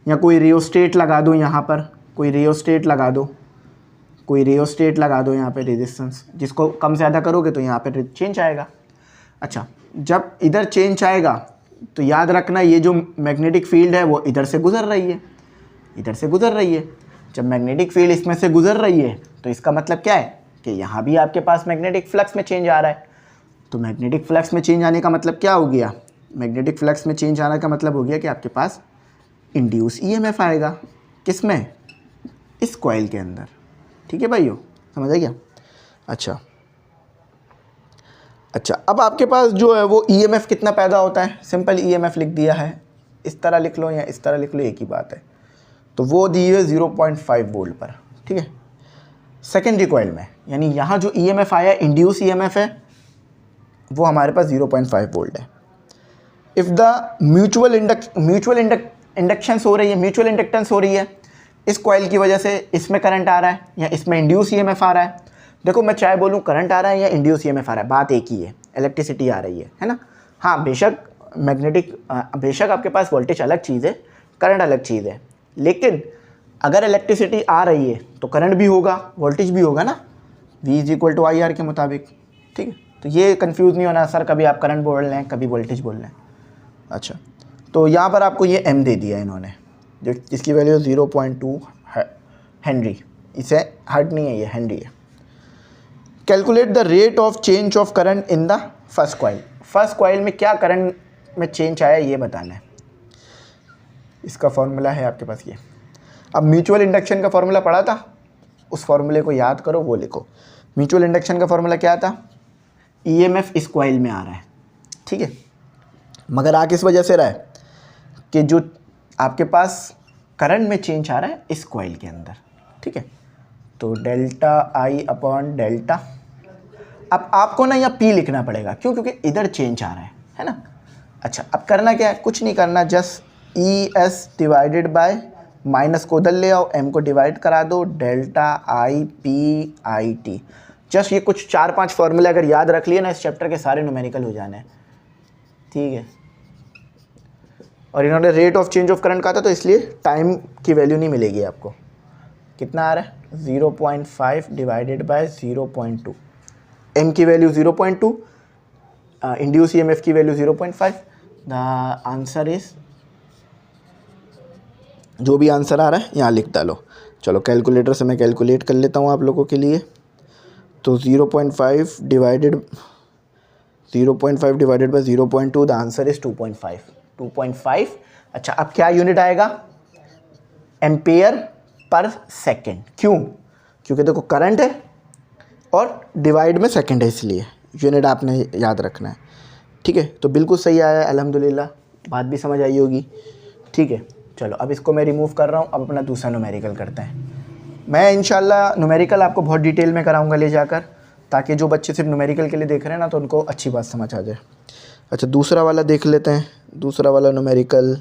या कोई रियोस्टेट लगा दो, यहाँ पर कोई रियोस्टेट लगा दो, कोई रियोस्टेट लगा दो यहाँ पे, रेजिस्टेंस जिसको कम ज़्यादा करोगे तो यहाँ पे चेंज आएगा। अच्छा, जब इधर चेंज आएगा तो याद रखना ये जो मैग्नेटिक फील्ड है वो इधर से गुजर रही है, इधर से गुजर रही है। जब मैग्नेटिक फील्ड इसमें से गुजर रही है तो इसका मतलब क्या है कि यहाँ भी आपके पास मैग्नेटिक फ्लक्स में चेंज आ रहा है। तो मैग्नेटिक फ्लक्स में चेंज आने का मतलब क्या हो गया, मैग्नेटिक फ्लक्स में चेंज आने का मतलब हो गया कि आपके पास इंड्यूस ईएमएफ आएगा। किस में, इस कॉइल के अंदर। ठीक है भाइयों, समझ आ गया। अच्छा, अब आपके पास जो है वो ईएमएफ कितना पैदा होता है, सिंपल ईएमएफ लिख दिया है, इस तरह लिख लो या इस तरह लिख लो, एक ही बात है। तो वो दी है 0.5 वोल्ट पर। ठीक है, सेकेंडरी कॉइल में, यानी यहाँ जो ईएमएफ आया इंड्यूस ईएमएफ है वो हमारे पास 0.5 वोल्ट है। इफ़ द म्यूचुअल इंडक्शंस हो रही है, म्यूचुअल इंडक्टेंस हो रही है, इस कॉइल की वजह से इसमें करंट आ रहा है या इसमें इंड्यूस ईएमएफ आ रहा है। देखो मैं चाहे बोलूँ करंट आ रहा है या इंड्यूस ईएमएफ आ रहा है, बात एक ही है, इलेक्ट्रिसिटी आ रही है ना। हाँ बेशक बेशक आपके पास वोल्टेज अलग चीज़ है, करंट अलग चीज़ है, लेकिन अगर इलेक्ट्रिसिटी आ रही है तो करंट भी होगा, वोल्टेज भी होगा ना, V = IR के मुताबिक। ठीक है, तो ये कंफ्यूज नहीं होना सर, कभी आप करंट बोल रहे हैं कभी वोल्टेज बोल रहे हैं। अच्छा, तो यहाँ पर आपको ये M दे दिया इन्होंने, जो इसकी वैल्यू 0.2 हेनरी, इसे हर्ट नहीं है, ये हेनरी है। Calculate the rate of change of current in the first coil. First coil में क्या करंट में चेंज आया ये बताना है। इसका फॉर्मूला है आपके पास ये। अब म्यूचुअल इंडक्शन का फॉर्मूला पढ़ा था, उस फॉर्मूले को याद करो, वो लिखो। म्यूचुअल इंडक्शन का फॉर्मूला क्या था, ईएमएफ इस कॉइल में आ रहा है। ठीक है, मगर आ किस वजह से रहा है कि जो आपके पास करंट में चेंज आ रहा है इस कॉइल के अंदर। ठीक है, तो डेल्टा I/डेल्टा। अब आपको ना यहाँ P लिखना पड़ेगा, क्यों, क्योंकि इधर चेंज आ रहा है ना। अच्छा, अब करना क्या है, कुछ नहीं करना, just ES divided by minus को उधर ले आओ, M को डिवाइड करा दो, डेल्टा IPIT। जस्ट ये कुछ 4-5 फॉर्मूले अगर याद रख लिए ना, इस चैप्टर के सारे न्यूमेरिकल हो जाने हैं। ठीक है, और इन्होंने rate of change of current कहा था, तो इसलिए टाइम की वैल्यू नहीं मिलेगी आपको। कितना आ रहा है, 0.5 डिवाइडेड बाय 0.2। M की वैल्यू 0.2, इंड्यूस ईएमएफ की वैल्यू 0.5। द आंसर इज, जो भी आंसर आ रहा है यहाँ लिख डालो। चलो कैलकुलेटर से मैं कैलकुलेट कर लेता हूँ आप लोगों के लिए। तो 0.5 divided by 0.2, the answer is 2.5। अच्छा, अब क्या यूनिट आएगा, एम्पेयर पर सेकेंड। क्यों, क्योंकि देखो करंट है और डिवाइड में सेकेंड है, इसलिए यूनिट आपने याद रखना है। ठीक है, तो बिल्कुल सही आया है, अल्हम्दुलिल्लाह, बात भी समझ आई होगी। ठीक है, चलो अब इसको मैं रिमूव कर रहा हूँ। अब अपना दूसरा न्यूमेरिकल करते हैं। मैं इंशाल्लाह न्यूमेरिकल आपको बहुत डिटेल में कराऊंगा ले जाकर, ताकि जो बच्चे सिर्फ न्यूमेरिकल के लिए देख रहे हैं ना, तो उनको अच्छी बात समझ आ जाए। अच्छा, दूसरा वाला देख लेते हैं। दूसरा वाला न्यूमेरिकल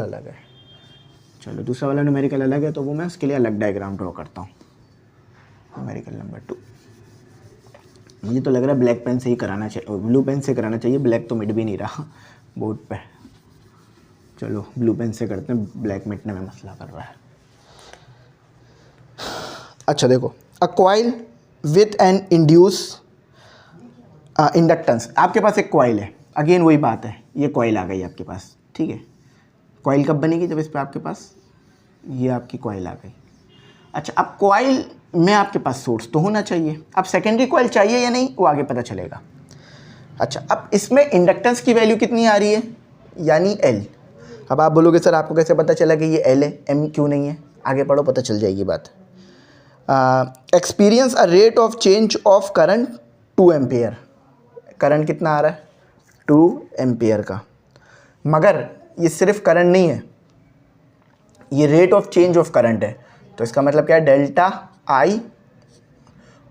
अलग है। चलो दूसरा वाला न्यूमेरिकल अलग है, तो वो मैं उसके लिए अलग डायग्राम ड्रॉ करता हूँ। न्यूमेरिकल नंबर 2, मुझे तो लग रहा है ब्लैक पेन से ही कराना चाहिए, ब्लू पेन से कराना चाहिए, ब्लैक तो मिट भी नहीं रहा बोर्ड पे। चलो ब्लू पेन से करते हैं, ब्लैक मिटने में मसला कर रहा है। अच्छा देखो, अ coil with an induce inductance. आपके पास एक कॉइल है, अगेन वही बात है, ये कॉइल आ गई आपके पास। ठीक है, कॉइल कब बनेगी, जब इस पर आपके पास ये आपकी कॉइल आ गई। अच्छा, अब कॉइल में आपके पास सोर्स तो होना चाहिए। अब सेकेंडरी कॉइल चाहिए या नहीं, वो आगे पता चलेगा। अच्छा, अब इसमें इंडक्टेंस की वैल्यू कितनी आ रही है, यानी L। अब आप बोलोगे सर आपको कैसे पता चला कि ये L है, M क्यों नहीं है, आगे पढ़ो पता चल जाएगी बात। Experience a rate of change of current 2 ampere. Current कितना आ रहा है, 2 एम्पियर का। मगर ये सिर्फ करंट नहीं है, ये rate of change of current है। तो इसका मतलब क्या है, डेल्टा I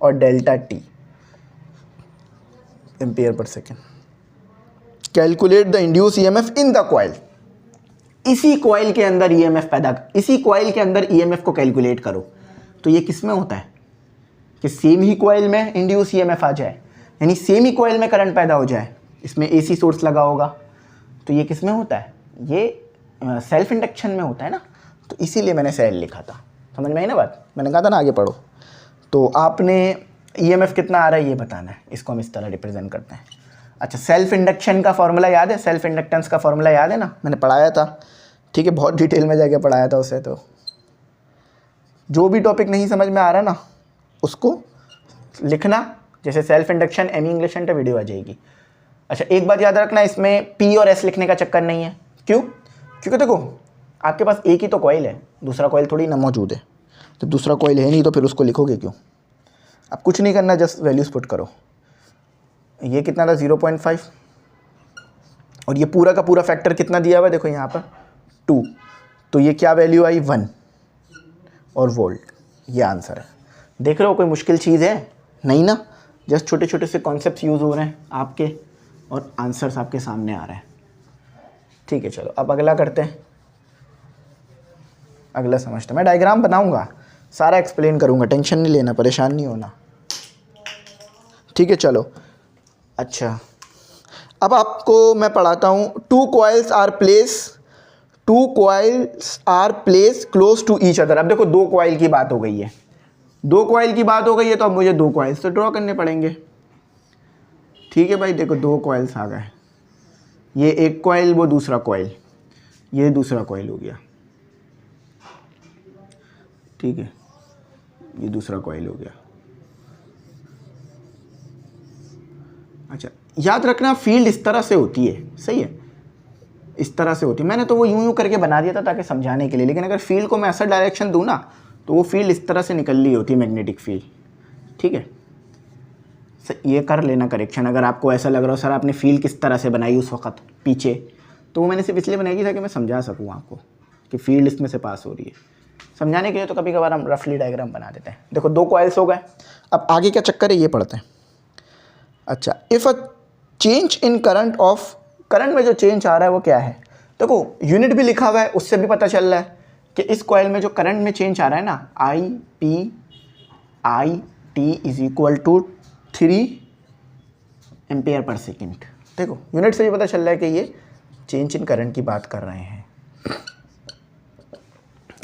और delta T, ampere per second. Calculate the induce EMF in the coil. इसी कॉइल के अंदर ईएमएफ इसी कॉइल के अंदर ईएमएफ को कैलकुलेट करो। तो ये किस में होता है कि सेम ही कॉइल में इंड्यूस ईएमएफ आ जाए, यानी सेम ही कॉइल में करंट पैदा हो जाए। इसमें AC सोर्स लगा होगा, तो ये किस में होता है, ये सेल्फ इंडक्शन में होता है ना। तो इसीलिए मैंने सेल लिखा था, समझ में आई ना बात। मैंने कहा था ना आगे पढ़ो। तो आपने ईएमएफ कितना आ रहा है ये बताना है, इसको हम इस तरह रिप्रेजेंट करते हैं। अच्छा, सेल्फ इंडक्शन का फॉर्मूला याद है, सेल्फ इंडक्टेंस का फॉर्मूला याद है ना, मैंने पढ़ाया था, ठीक है, बहुत डिटेल में जाके पढ़ाया था उसे। तो जो भी टॉपिक नहीं समझ में आ रहा ना उसको लिखना, जैसे सेल्फ इंडक्शन एमी इंग्लिश एंटर वीडियो आ जाएगी। अच्छा, एक बात याद रखना, इसमें पी और एस लिखने का चक्कर नहीं है। क्यों? क्योंकि देखो आपके पास एक ही तो कॉइल है, दूसरा कॉइल थोड़ी ना मौजूद है, तो दूसरा कॉइल है नहीं तो फिर उसको लिखोगे क्यों? अब कुछ नहीं करना, जस्ट वैल्यूज पुट करो। ये कितना था 0.5, और ये पूरा का पूरा फैक्टर कितना दिया हुआ है, देखो यहाँ पर 2, तो ये क्या वैल्यू आई 1 और वोल्ट, ये आंसर है। देख रहे हो कोई मुश्किल चीज़ है नहीं ना, जस्ट छोटे छोटे से कॉन्सेप्ट्स यूज़ हो रहे हैं आपके और आंसर्स आपके सामने आ रहे हैं। ठीक है, चलो अब अगला करते हैं, अगला समझते हैं। मैं डायग्राम बनाऊंगा, सारा एक्सप्लेन करूंगा, टेंशन नहीं लेना, परेशान नहीं होना, ठीक है। चलो अच्छा, अब आपको मैं पढ़ाता हूँ। Two coils are place close to each other. अब देखो दो कॉइल की बात हो गई है, दो कॉइल की बात हो गई है, तो अब मुझे दो कॉइल्स तो ड्रॉ करने पड़ेंगे। ठीक है भाई, देखो दो कॉइल्स आ गए, ये एक कॉइल, वो दूसरा कॉइल, ये दूसरा कॉइल हो गया, ठीक है, ये दूसरा कॉइल हो गया। अच्छा, याद रखना फील्ड इस तरह से होती है, सही है, इस तरह से होती है। मैंने तो वो यूं करके बना दिया था ताकि समझाने के लिए, लेकिन अगर फील्ड को मैं ऐसा डायरेक्शन दूँ ना तो वो फील्ड इस तरह से निकल रही होती है, मैग्नेटिक फील्ड, ठीक है। ये कर लेना करेक्शन, अगर आपको ऐसा लग रहा हो सर आपने फील्ड किस तरह से बनाई उस वक्त पीछे, तो वो मैंने सिर्फ इसलिए बनाई थी ताकि मैं समझा सकूँ आपको कि फील्ड इसमें से पास हो रही है। समझाने के लिए तो कभी कभार हम रफली डायग्राम बना देते हैं। देखो दो कॉइल्स हो गए, अब आगे क्या चक्कर है ये पढ़ते हैं। अच्छा, if a change in current of, current में जो चेंज आ रहा है वो क्या है, देखो यूनिट भी लिखा हुआ है, उससे भी पता चल रहा है कि इस कॉइल में जो करंट में चेंज आ रहा है ना, I/P/I/T is equal to 3 ampere per second. देखो यूनिट से भी पता चल रहा है कि ये चेंज इन करंट की बात कर रहे हैं।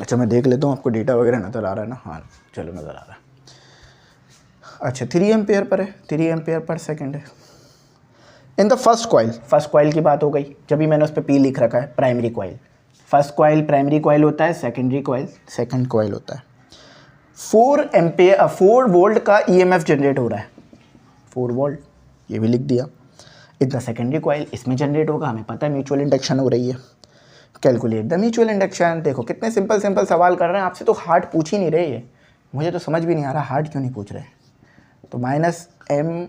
अच्छा, मैं देख लेता हूँ आपको डेटा वगैरह नज़र आ रहा है ना, हाँ चलो नज़र आ रहा है। अच्छा, 3 एम्पेयर पर है, 3 एम्पेयर पर सेकेंड है। इन द फर्स्ट कॉइल की बात हो गई, जब भी मैंने उस पर पी लिख रखा है, primary coil. First coil primary coil होता है, सेकेंडरी कॉइल सेकेंड कॉइल होता है। 4 वोल्ट का ईएमएफ जनरेट हो रहा है, 4 वोल्ट, ये भी लिख दिया। इतना सेकेंडरी कॉइल, इसमें जनरेट होगा, हमें पता है म्यूचुअल इंडक्शन हो रही है। Calculate the mutual induction. देखो कितने सिंपल सवाल कर रहे हैं, आपसे तो हार्ड पूछ ही नहीं रहे ये, मुझे तो समझ भी नहीं आ रहा हार्ड क्यों नहीं पूछ रहे। तो -m∆I/P/IT,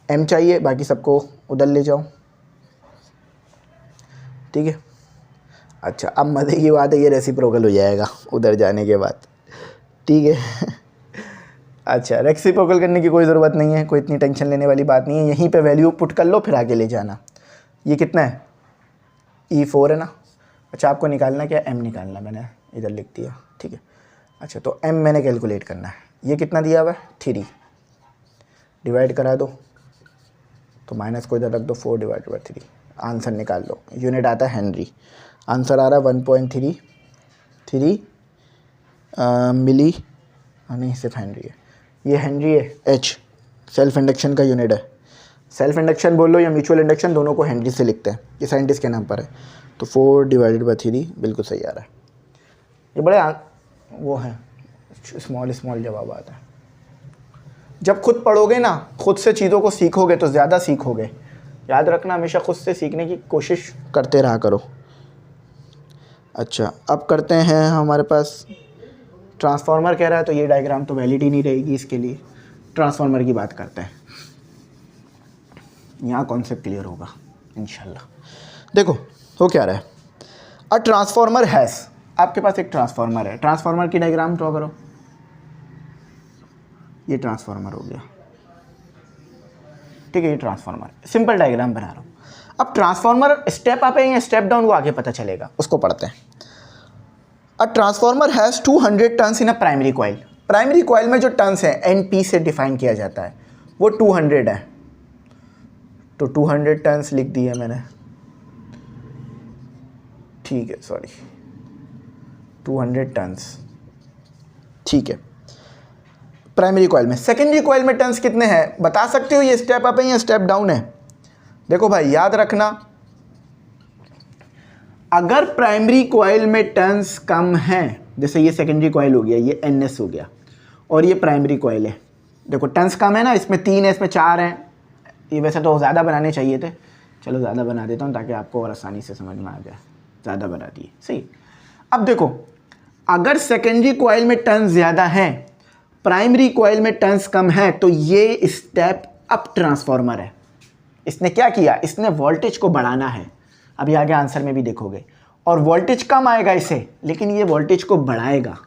m चाहिए, बाकी सबको उधर ले जाओ, ठीक है। अच्छा, अब मज़े की बात है, ये रेसिप्रोकल हो जाएगा उधर जाने के बाद, ठीक है। अच्छा, रेसिप्रोकल करने की कोई ज़रूरत नहीं है, कोई इतनी टेंशन लेने वाली बात नहीं है, यहीं पे वैल्यू पुट कर लो फिर आगे ले जाना। ये कितना है, E4 है ना। अच्छा, आपको निकालना क्या, m निकालना, मैंने इधर लिख दिया, ठीक है। अच्छा, तो m मैंने कैलकुलेट करना है, ये कितना दिया हुआ है 3, डिवाइड करा दो, तो माइनस को इधर रख दो, 4/3, आंसर निकाल लो। यूनिट आता है हेनरी, आंसर आ रहा है 1.33 मिली, नहीं सिर्फ हेनरी है, ये हेनरी है। H सेल्फ इंडक्शन का यूनिट है, सेल्फ इंडक्शन बोल लो या म्यूचुअल इंडक्शन, दोनों को हेनरी से लिखते हैं, ये साइंटिस्ट के नाम पर है। तो 4/3 बिल्कुल सही आ रहा है। ये बड़े वो है स्मॉल जवाब आता है। जब खुद पढ़ोगे ना, खुद से चीज़ों को सीखोगे तो ज़्यादा सीखोगे। याद रखना, हमेशा खुद से सीखने की कोशिश करते रहा करो। अच्छा, अब करते हैं, हमारे पास ट्रांसफार्मर कह रहा है, तो ये डायग्राम तो वैलिड ही नहीं रहेगी इसके लिए। ट्रांसफार्मर की बात करते हैं, यहाँ कॉन्सेप्ट क्लियर होगा इंशाल्लाह। देखो हो क्या रहा है, अ ट्रांसफार्मर हैज़, आपके पास एक ट्रांसफार्मर है, ट्रांसफार्मर की डायग्राम ड्रॉ करो। ये ट्रांसफार्मर हो गया, ठीक है, ये ट्रांसफार्मर, सिंपल डायग्राम बना रहा हूँ। अब ट्रांसफार्मर स्टेप अप है या स्टेप डाउन, वो आगे पता चलेगा, उसको पढ़ते हैं। A transformer has 200 turns in a primary coil. Primary coil में जो टर्न्स है NP से डिफाइन किया जाता है, वो 200 है, तो 200 टर्न्स लिख दिया मैंने, ठीक है, सॉरी 200 टर्न्स, ठीक है। प्राइमरी कॉइल में। सेकेंडरी कॉइल में टर्न्स कितने हैं बता सकते हो? ये स्टेप अप है या स्टेप डाउन है? देखो भाई याद रखना, अगर प्राइमरी कॉइल में टर्न्स कम हैं, जैसे ये सेकेंडरी कॉइल हो गया, ये NS हो गया, और ये प्राइमरी कॉइल है, देखो टर्न्स कम है ना, इसमें 3 है, इसमें 4 हैं। ये वैसे तो ज़्यादा बनाने चाहिए थे, चलो ज़्यादा बना देता हूँ ताकि आपको और आसानी से समझ में आ जाए। ज़्यादा बना दिए, सही। अब देखो, अगर सेकेंडरी कॉइल में टर्न्स ज़्यादा हैं, प्राइमरी कॉइल में टर्न्स कम है, तो ये स्टेप अप ट्रांसफार्मर है। इसने क्या किया? इसने वोल्टेज को बढ़ाना है। अभी आगे आंसर में भी देखोगे। और वोल्टेज कम आएगा इसे, लेकिन ये वोल्टेज को बढ़ाएगा।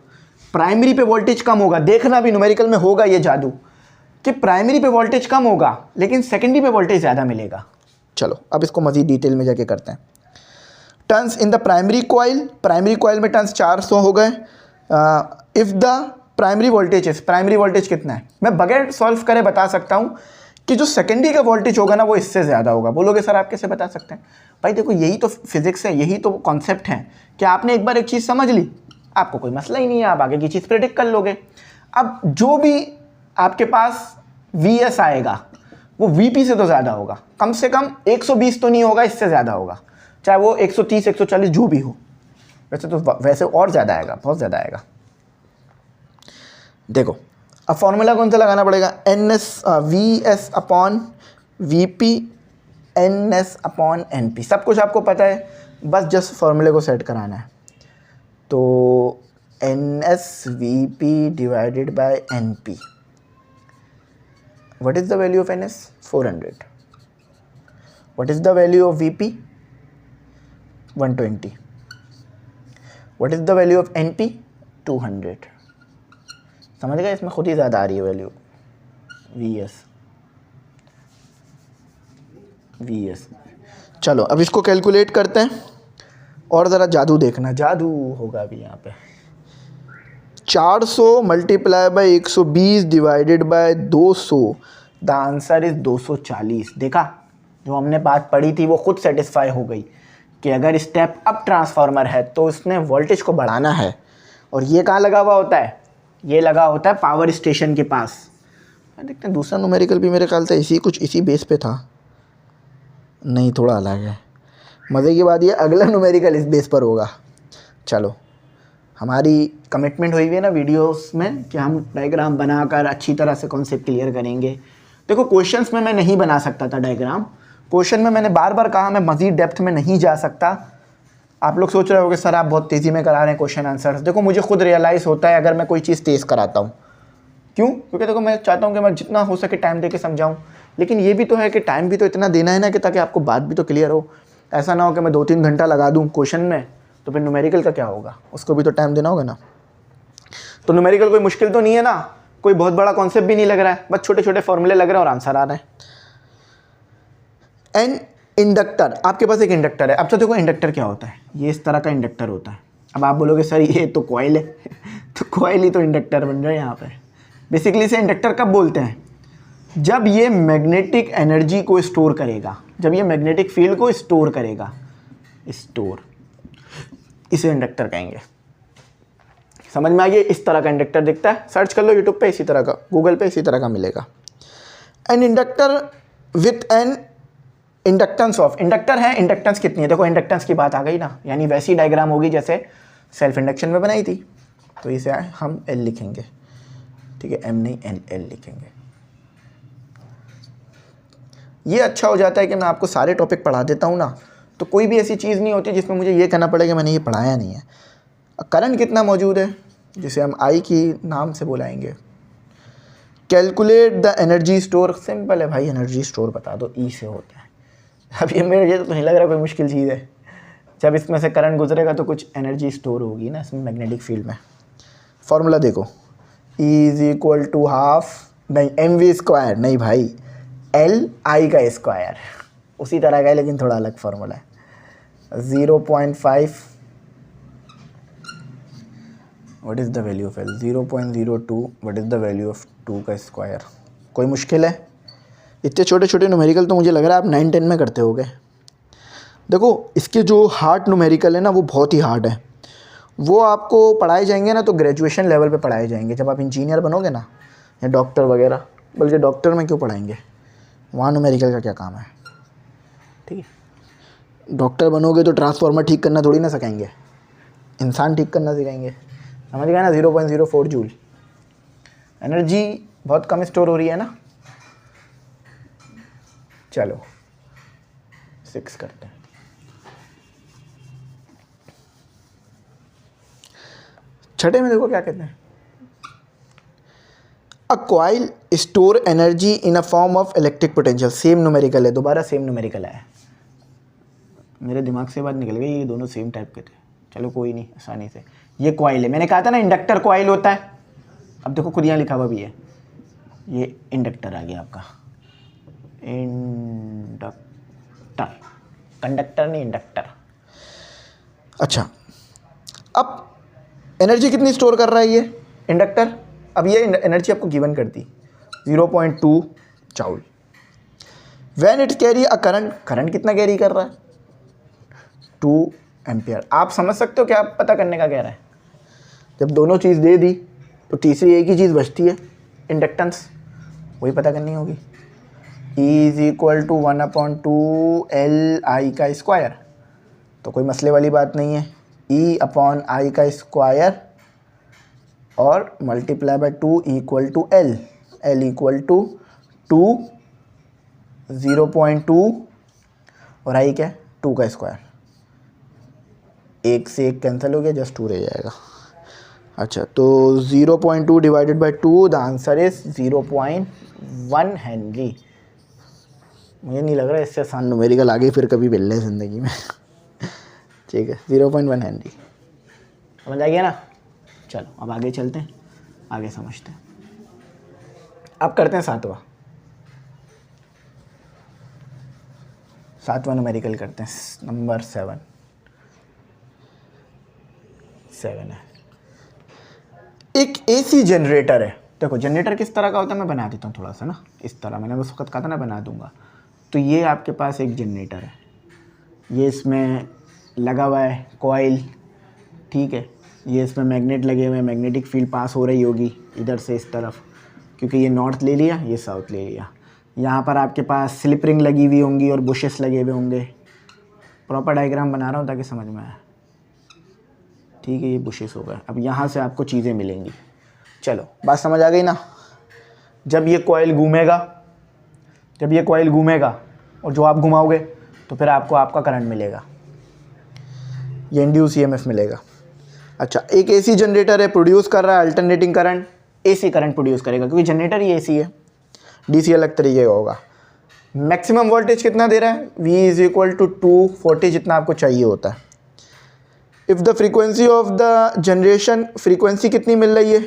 प्राइमरी पे वोल्टेज कम होगा, देखना भी न्यूमेरिकल में होगा ये जादू कि प्राइमरी पे वोल्टेज कम होगा लेकिन सेकेंडरी पे वोल्टेज ज़्यादा मिलेगा। चलो अब इसको मज़ीद डिटेल में जाके करते हैं। Turns in the primary coil में टर्न्स 400 हो गए। इफ़ द प्राइमरी वोल्टेज कितना है? मैं बगैर सॉल्व करे बता सकता हूँ कि जो सेकेंडरी का वोल्टेज होगा ना वो इससे ज़्यादा होगा। बोलोगे सर आप कैसे बता सकते हैं? भाई देखो यही तो फिजिक्स है, यही तो कॉन्सेप्ट है कि आपने एक बार एक चीज़ समझ ली, आपको कोई मसला ही नहीं है, आप आगे की चीज़ प्रेडिक्ट कर लोगे। अब जो भी आपके पास Vs आएगा वो Vp से तो ज़्यादा होगा, कम से कम 120 तो नहीं होगा, इससे ज़्यादा होगा, चाहे वो 130 140 जो भी हो। वैसे और ज़्यादा आएगा, बहुत ज़्यादा आएगा। देखो अब फॉर्मूला कौन सा लगाना पड़ेगा? Vs upon Vp NS upon NP। सब कुछ आपको पता है, बस जस्ट फॉर्मूले को सेट कराना है। तो NSVP divided by NP, what is the value of NS? 400. What is the value of VP? 120. What is the value of NP? 200. समझ गए? इसमें खुद ही ज़्यादा आ रही है वैल्यू। VS। चलो अब इसको कैलकुलेट करते हैं और ज़रा जादू देखना, जादू होगा अभी यहाँ पे। 400 multiply by 120 divided by 200, the answer is 240। देखा, जो हमने बात पढ़ी थी वो खुद सेटिस्फाई हो गई कि अगर स्टेप अप ट्रांसफार्मर है तो इसने वोल्टेज को बढ़ाना है। और ये कहाँ लगा हुआ होता है? ये लगा होता है पावर स्टेशन के पास। देखते हैं दूसरा न्यूमेरिकल भी मेरे ख्याल से इसी बेस पे था, नहीं थोड़ा अलग है। मज़े की बात ये अगला न्यूमेरिकल इस बेस पर होगा। चलो हमारी कमिटमेंट हुई हुई है ना वीडियोस में कि हम डायग्राम बनाकर अच्छी तरह से कॉन्सेप्ट क्लियर करेंगे। देखो क्वेश्चंस में मैं नहीं बना सकता था डायग्राम, क्वेश्चन में मैंने बार बार कहा मैं मज़ीद डेप्थ में नहीं जा सकता। आप लोग सोच रहे होगे सर आप बहुत तेज़ी में करा रहे हैं क्वेश्चन आंसर्स। देखो मुझे खुद रियलाइज़ होता है अगर मैं कोई चीज़ तेज़ कराता हूँ। क्यों? क्योंकि देखो मैं चाहता हूँ कि मैं जितना हो सके टाइम दे के समझाऊँ, लेकिन ये भी तो है कि टाइम भी तो इतना देना है ना कि ताकि आपको बात भी तो क्लियर हो। ऐसा ना हो कि मैं 2-3 घंटा लगा दूँ क्वेश्चन में, तो फिर न्यूमेरिकल का क्या होगा? उसको भी तो टाइम देना होगा ना। तो न्यूमेरिकल कोई मुश्किल तो नहीं है ना, कोई बहुत बड़ा कॉन्सेप्ट भी नहीं लग रहा है, बस छोटे छोटे फॉर्मूले लग रहे हैं और आंसर आ रहे हैं। एन इंडक्टर, आपके पास एक इंडक्टर है। अब तो देखो इंडक्टर क्या होता है, ये इस तरह का इंडक्टर होता है। अब आप बोलोगे सर ये तो कॉइल है तो कॉइल ही तो इंडक्टर बन रहा है यहाँ पे। बेसिकली इसे इंडक्टर कब बोलते हैं? जब ये मैग्नेटिक एनर्जी को स्टोर करेगा, जब ये मैग्नेटिक फील्ड को स्टोर करेगा, स्टोर, इसे इंडक्टर कहेंगे। समझ में आ गया? इस तरह का इंडक्टर दिखता है, सर्च कर लो यूट्यूब पे, इसी तरह का, गूगल पे इसी तरह का मिलेगा। An inductor with an inductance of, inductor है, इंडक्टेंस कितनी है? देखो इंडक्टेंस की बात आ गई ना, यानी वैसी डायग्राम होगी जैसे सेल्फ इंडक्शन में बनाई थी। तो इसे हम एल लिखेंगे, ठीक है, एम नहीं एन, एल लिखेंगे। ये अच्छा हो जाता है कि मैं आपको सारे टॉपिक पढ़ा देता हूँ ना, तो कोई भी ऐसी चीज़ नहीं होती जिसमें मुझे ये कहना पड़ेगा मैंने ये पढ़ाया नहीं है। करंट कितना मौजूद है, जिसे हम आई की नाम से बुलाएंगे। Calculate the energy store, simple है भाई, एनर्जी स्टोर बता दो, ई से होता है। अब ये मेरे तो नहीं लग रहा कोई मुश्किल चीज़ है। जब इसमें से करंट गुजरेगा तो कुछ एनर्जी स्टोर होगी ना इसमें मैग्नेटिक फील्ड में। फॉर्मूला देखो, E is equal to half, नहीं एम वी स्क्वायर, नहीं भाई एल आई का स्क्वायर, उसी तरह का है लेकिन थोड़ा अलग फार्मूला है। 0.5, what is the value of L? 0.02, what is the value of 2 का स्क्वायर? कोई मुश्किल है? इतने छोटे छोटे न्यूमेरिकल तो मुझे लग रहा है आप 9-10 में करते होगे। देखो इसके जो हार्ड न्यूमेरिकल है ना वो बहुत ही हार्ड है, वो आपको पढ़ाए जाएंगे ना तो ग्रेजुएशन लेवल पे पढ़ाए जाएंगे। जब आप इंजीनियर बनोगे ना या डॉक्टर वगैरह, बल्कि डॉक्टर में क्यों पढ़ाएंगे, वहाँ न्यूमेरिकल का क्या काम है। ठीक है, डॉक्टर बनोगे तो ट्रांसफार्मर ठीक करना थोड़ी ना सिखाएंगे, इंसान ठीक करना सिखाएंगे। समझ गए ना। 0.04 जूल एनर्जी बहुत कम स्टोर हो रही है ना। चलो 6 करते हैं। छठे में देखो क्या कहते हैं, a coil store energy in a form of electric potential. Same numerical है, दोबारा सेम न्यूमेरिकल है। मेरे दिमाग से बात निकल गई, ये दोनों सेम टाइप के थे। चलो कोई नहीं, आसानी से। ये कॉइल है, मैंने कहा था ना इंडक्टर कॉइल होता है। अब देखो खुद यहाँ लिखा हुआ भी है, ये इंडक्टर आ गया आपका, इंडक्टर, कंडक्टर नहीं इंडक्टर। अच्छा, अब एनर्जी कितनी स्टोर कर रहा है ये इंडक्टर। अब ये एनर्जी आपको गिवन कर दी 0.2 joule. When it carry a current, current कितना कैरी कर रहा है 2 एम्पियर। आप समझ सकते हो क्या पता करने का कह रहा है। जब दोनों चीज़ दे दी तो तीसरी एक ही चीज़ बचती है, इंडक्टेंस, वही पता करनी होगी। E = 1/2 Li का स्क्वायर, तो कोई मसले वाली बात नहीं है। E/I का स्क्वायर और मल्टीप्लाई बाय 2 = L, L = 2, 0.2 और I क्या है 2 का स्क्वायर। एक से एक कैंसिल हो गया, जस्ट 2 रह जाएगा। अच्छा, तो 0.2 divided by 2, the answer is 0.1 Henry. मुझे नहीं लग रहा है इससे आसान न्यूमेरिकल आगे फिर कभी मिल रहे हैं ज़िंदगी में। ठीक है, 0.1 हेनरी। समझ आ गया ना। चलो अब आगे चलते हैं, आगे समझते हैं। अब करते हैं सातवां न्यूमेरिकल करते हैं, नंबर 7 है। एक एसी जनरेटर है। देखो जनरेटर किस तरह का होता है मैं बना देता हूँ थोड़ा सा ना, इस तरह मैंने उस वक्त कहा था ना बना दूंगा। तो ये आपके पास एक जनरेटर है, ये इसमें लगा हुआ है कॉइल, ठीक है। ये इसमें मैग्नेट लगे हुए हैं, मैग्नेटिक फील्ड पास हो रही होगी इधर से इस तरफ, क्योंकि ये नॉर्थ ले लिया, ये साउथ ले लिया। यहाँ पर आपके पास स्लिप रिंग लगी हुई होंगी और बुशेस लगे हुए होंगे। प्रॉपर डायग्राम बना रहा हूँ ताकि समझ में आए। ठीक है, ये बुशेस हो गए। अब यहाँ से आपको चीज़ें मिलेंगी। चलो बात समझ आ गई ना। जब ये कॉइल घूमेगा और जो आप घुमाओगे तो फिर आपको आपका करंट मिलेगा, ये इंड्यूस ईएमएफ मिलेगा। अच्छा, एक एसी जनरेटर है, प्रोड्यूस कर रहा है alternating current, AC current produce करेगा क्योंकि जनरेटर ही एसी है। डीसी अलग तरीके का होगा। मैक्सिमम वोल्टेज कितना दे रहा है, V = 240 जितना आपको चाहिए होता है। If the frequency of the generation, frequency कितनी मिल रही है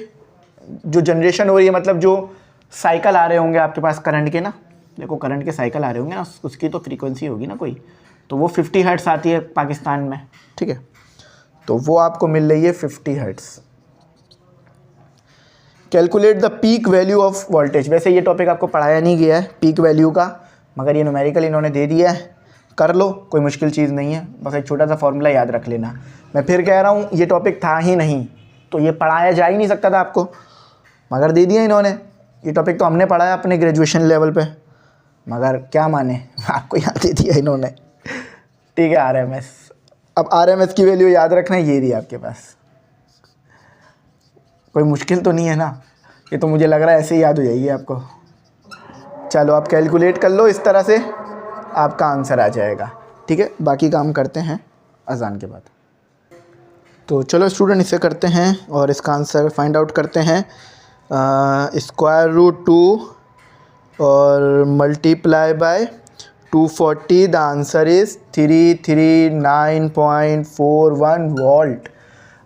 जो जनरेशन हो रही है, मतलब जो साइकिल आ रहे होंगे आपके पास करंट के ना, देखो करंट के साइकिल आ रहे होंगे ना, उसकी तो फ्रीक्वेंसी होगी ना कोई, तो वो 50 हर्ट्ज़ आती है पाकिस्तान में, ठीक है। तो वो आपको मिल रही है 50 hertz. Calculate the peak value of voltage. वैसे ये टॉपिक आपको पढ़ाया नहीं गया है पीक वैल्यू का, मगर ये न्यूमेरिकल इन्होंने दे दिया है, कर लो, कोई मुश्किल चीज़ नहीं है, बस एक छोटा सा फॉर्मूला याद रख लेना। मैं फिर कह रहा हूँ ये टॉपिक था ही नहीं, तो ये पढ़ाया जा ही नहीं सकता था आपको, मगर दे दिया इन्होंने। ये टॉपिक तो हमने पढ़ाया अपने ग्रेजुएशन लेवल पे, मगर क्या माने आपको याद दे दिया इन्होंने। ठीक है, आरएमएस। अब आरएमएस की वैल्यू याद रखना, ये रही आपके पास, कोई मुश्किल तो नहीं है ना, ये तो मुझे लग रहा है ऐसे ही याद हो जाएगी आपको। चलो आप कैलकुलेट कर लो, इस तरह से आपका आंसर आ जाएगा, ठीक है। बाकी काम करते हैं अजान के बाद। तो चलो स्टूडेंट इसे करते हैं और इसका आंसर फाइंड आउट करते हैं। √2 और multiply by 240, the answer is 339.41 volt.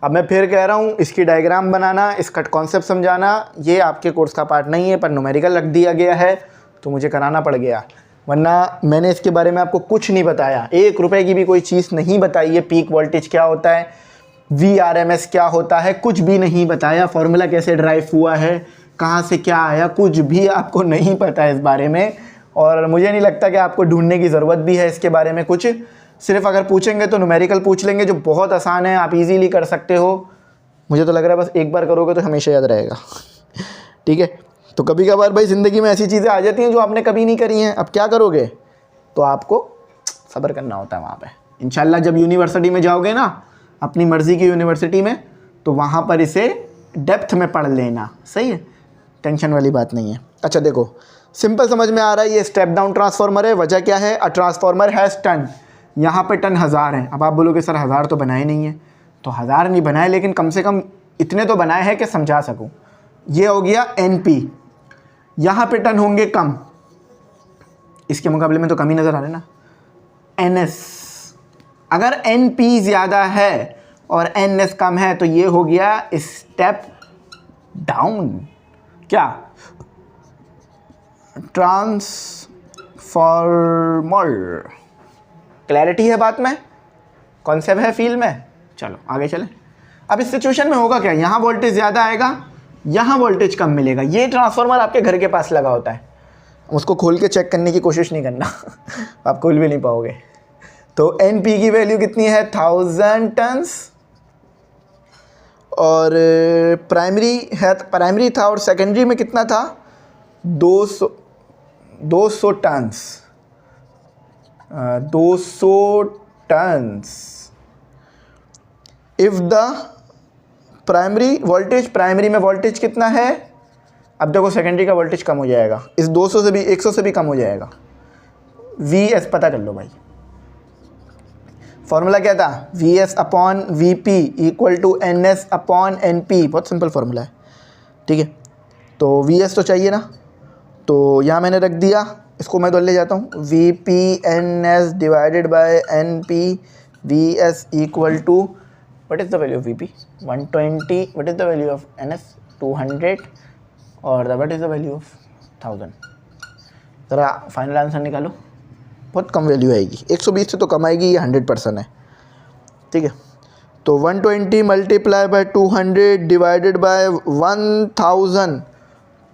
अब मैं फिर कह रहा हूँ, इसकी डायग्राम बनाना, इसका कॉन्सेप्ट समझाना, ये आपके कोर्स का पार्ट नहीं है, पर न्यूमेरिकल रख दिया गया है तो मुझे कराना पड़ गया, वरना मैंने इसके बारे में आपको कुछ नहीं बताया। 1 रुपए की भी कोई चीज़ नहीं बताई है। पीक वोल्टेज क्या होता है, VRMS क्या होता है, कुछ भी नहीं बताया। फॉर्मूला कैसे ड्राइव हुआ है, कहाँ से क्या आया, कुछ भी आपको नहीं पता है इस बारे में, और मुझे नहीं लगता कि आपको ढूंढने की ज़रूरत भी है इसके बारे में कुछ। सिर्फ अगर पूछेंगे तो न्यूमेरिकल पूछ लेंगे, जो बहुत आसान है, आप इजीली कर सकते हो। मुझे तो लग रहा है बस एक बार करोगे तो हमेशा याद रहेगा। ठीक है, तो कभी कभार भाई ज़िंदगी में ऐसी चीज़ें आ जाती हैं जो आपने कभी नहीं करी हैं, अब क्या करोगे? तो आपको सब्र करना होता है वहाँ पे। इंशाल्लाह जब यूनिवर्सिटी में जाओगे ना, अपनी मर्ज़ी की यूनिवर्सिटी में, तो वहाँ पर इसे डेप्थ में पढ़ लेना, सही है, टेंशन वाली बात नहीं है। अच्छा देखो, सिंपल समझ में आ रहा है, ये स्टेप डाउन ट्रांसफार्मर है। वजह क्या है? अ ट्रांसफार्मर हैज़ टन, यहाँ पे टन 1000 है। अब आप बोलोगे सर 1000 तो बनाए नहीं है, तो 1000 नहीं बनाए, लेकिन कम से कम इतने तो बनाए हैं कि समझा सकूँ। ये हो गया NP, यहाँ पे टन होंगे कम, इसके मुकाबले में तो कम ही नज़र आ रहे ना। NS, अगर NP ज़्यादा है और NS कम है तो ये हो गया स्टेप डाउन। क्या? ट्रांसफार्मर। क्लैरिटी है बात में, कॉन्सेप्ट है फील्ड में। चलो आगे चलें। अब इस सिचुएशन में होगा क्या? यहाँ वोल्टेज ज़्यादा आएगा, यहाँ वोल्टेज कम मिलेगा। ये ट्रांसफार्मर आपके घर के पास लगा होता है, उसको खोल के चेक करने की कोशिश नहीं करना आप खोल भी नहीं पाओगे। तो NP की वैल्यू कितनी है? 1000 टन्स, और प्राइमरी है, प्राइमरी था, और सेकेंडरी में कितना था? 200 turns, 200 turns. If the primary voltage, primary में वोल्टेज कितना है? अब देखो सेकेंडरी का वोल्टेज कम हो जाएगा, इस 200 से भी 100 से भी कम हो जाएगा। VS पता कर लो भाई, फॉर्मूला क्या था? VS upon VP equal to NS upon NP। बहुत सिंपल फॉर्मूला है, ठीक है। तो VS तो चाहिए ना, तो यहाँ मैंने रख दिया, इसको मैं तो ले जाता हूँ, VP NS divided by NP VS equal to, what is the value of VP? 120, what is the value of NS? 200, और what is the value of 1000? ज़रा फाइनल आंसर निकालो। बहुत कम वैल्यू आएगी, 120 से तो कम आएगी, ये 100% है, ठीक है। तो 120 multiply by 200 divided by 1000,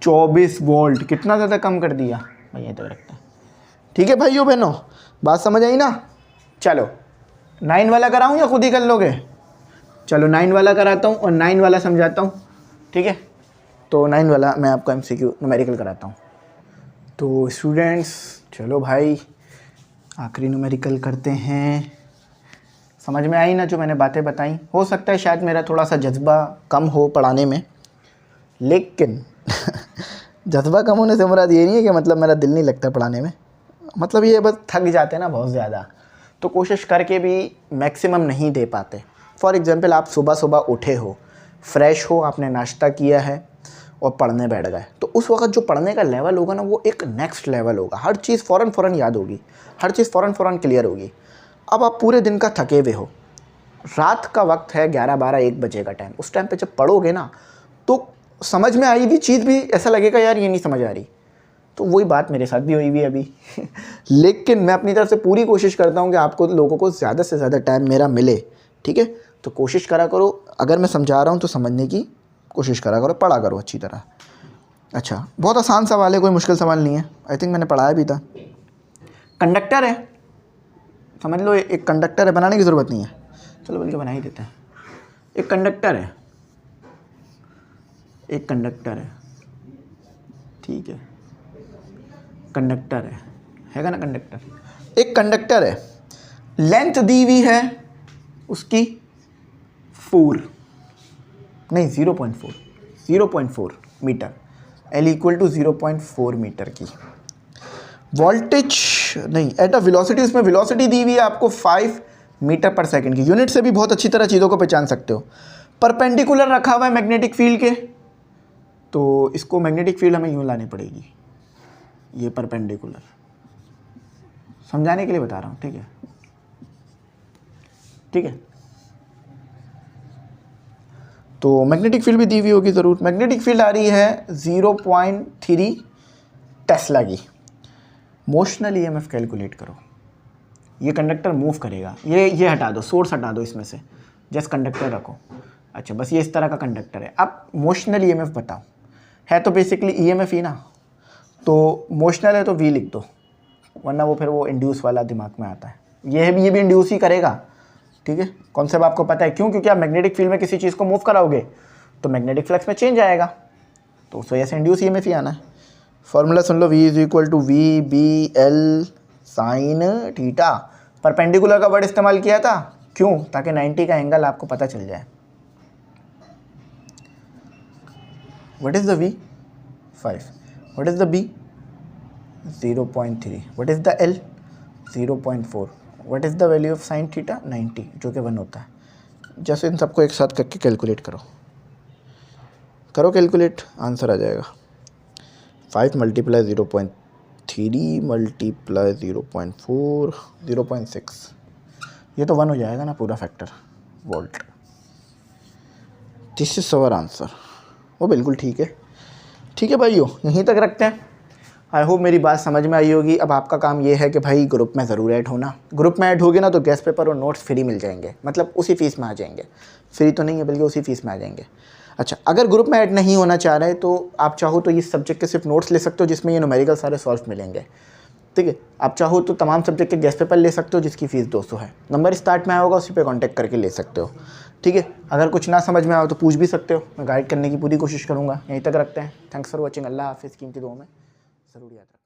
24 volt. कितना ज़्यादा कम कर दिया भाई, ये तो रखता है, ठीक है भाइयों बहनों, बात समझ आई ना? चलो 9 वाला कराऊँ या खुद ही कर लोगे? चलो 9 वाला कराता हूँ और 9 वाला समझाता हूँ, ठीक है। तो 9 वाला मैं आपको MCQ न्यूमेरिकल कराता हूँ। तो स्टूडेंट्स चलो भाई आखिरी न्यूमेरिकल करते हैं। समझ में आई ना जो मैंने बातें बताई? हो सकता है शायद मेरा थोड़ा सा जज्बा कम हो पढ़ाने में, लेकिन जज्बा कम होने से मुराद ये नहीं है कि मतलब मेरा दिल नहीं लगता पढ़ाने में, मतलब ये बस थक जाते हैं ना बहुत ज़्यादा, तो कोशिश करके भी मैक्सिमम नहीं दे पाते। फॉर एग्ज़ाम्पल आप सुबह सुबह उठे हो, फ्रेश हो, आपने नाश्ता किया है और पढ़ने बैठ गए, तो उस वक्त जो पढ़ने का लेवल होगा ना वो एक नेक्स्ट लेवल होगा। हर चीज़ फ़ौरन याद होगी, हर चीज़ फ़ौरन क्लियर होगी। अब आप पूरे दिन का थके हुए हो, रात का वक्त है 11-12-1 बजे का टाइम, उस टाइम पे जब पढ़ोगे ना तो समझ में आई हुई चीज़ भी ऐसा लगेगा यार ये नहीं समझ आ रही। तो वही बात मेरे साथ भी हुई हुई अभी लेकिन मैं अपनी तरफ से पूरी कोशिश करता हूँ कि आपको लोगों को ज़्यादा से ज़्यादा टाइम मेरा मिले, ठीक है। तो कोशिश करा करो, अगर मैं समझा रहा हूँ तो समझने की कोशिश करा करो, पढ़ा करो अच्छी तरह। अच्छा बहुत आसान सवाल है, कोई मुश्किल सवाल नहीं है, आई थिंक मैंने पढ़ाया भी था। कंडक्टर है, समझ लो एक कंडक्टर है, बनाने की ज़रूरत नहीं है, चलो बल्कि बना ही देते हैं। एक कंडक्टर है, एक कंडक्टर है, ठीक है, कंडक्टर है ना कंडक्टर, एक कंडक्टर है, लेंथ दी हुई है उसकी 0.4 metre, L equal to 0.4 metre की। वोल्टेज नहीं, एट अ वेलोसिटी, इसमें वेलोसिटी दी हुई है आपको 5 मीटर पर सेकंड की। यूनिट से भी बहुत अच्छी तरह चीज़ों को पहचान सकते हो। परपेंडिकुलर रखा हुआ है मैग्नेटिक फील्ड के, तो इसको मैग्नेटिक फील्ड हमें यूँ लानी पड़ेगी, ये परपेंडिकुलर, समझाने के लिए बता रहा हूँ, ठीक है, ठीक है। तो मैग्नेटिक फील्ड भी दी हुई होगी ज़रूर। मैग्नेटिक फील्ड आ रही है 0.3 टेस्ला की। मोशनल ईएमएफ कैलकुलेट करो, ये कंडक्टर मूव करेगा, ये हटा दो, सोर्स हटा दो इसमें से, जस्ट कंडक्टर रखो। अच्छा बस ये इस तरह का कंडक्टर है। अब मोशनल ईएमएफ बताओ, है तो बेसिकली ईएमएफ ही ना, तो मोशनल है तो V लिख दो, वरना वो फिर वो इंड्यूस वाला दिमाग में आता है। ये भी इंड्यूस ही करेगा, ठीक है, कॉन्सेप्ट आपको पता है क्यों? क्योंकि आप मैग्नेटिक फील्ड में किसी चीज़ को मूव कराओगे तो मैग्नेटिक फ्लक्स में चेंज आएगा, तो उसको ऐसे इंड्यूस ई एम एफ ही आना है। फॉर्मूला सुन लो, V is equal to V B L sine theta. Perpendicular का वर्ड इस्तेमाल किया था, क्यों? ताकि 90 का एंगल आपको पता चल जाए। What is the V? 5। What is the B? 0.3। What is the L? 0.4। What is the value of sine theta? 90, जो कि 1 होता है। जैसे इन सबको एक साथ करके कैलकुलेट करो कैलकुलेट, आंसर आ जाएगा। 5 मल्टीप्लाई 0.3 मल्टीप्लाई 0.4 0.6, ये तो 1 हो जाएगा ना पूरा factor, volt. This is our answer. वो बिल्कुल ठीक है भाइयों, यहीं तक रखते हैं। आई होप मेरी बात समझ में आई होगी। अब आपका काम ये है कि भाई ग्रुप में ज़रूर ऐड होना। ग्रुप में ऐड होगे ना तो गेस्ट पेपर और नोट्स फ्री मिल जाएंगे, मतलब उसी फीस में आ जाएंगे। फ्री तो नहीं है, बल्कि उसी फीस में आ जाएंगे। अच्छा, अगर ग्रुप में ऐड नहीं होना चाह रहे तो आप चाहो तो इस सब्जेक्ट के सिर्फ नोट्स ले सकते हो, जिसमें ये न्यूमेरिकल सारे सॉल्व मिलेंगे। ठीक है, आप चाहो तो तमाम सब्जेक्ट के गेस्ट पेपर ले सकते हो, जिसकी फ़ीस 200 है। नंबर स्टार्ट में आया होगा, उसी पे कांटेक्ट करके ले सकते हो। ठीक है, अगर कुछ ना समझ में आए तो पूछ भी सकते हो, मैं गाइड करने की पूरी कोशिश करूँगा। यहीं तक रखते हैं। Thanks for watching. अल्लाह हाफिज़। कीमती दुआ में ज़रूर याद रखना।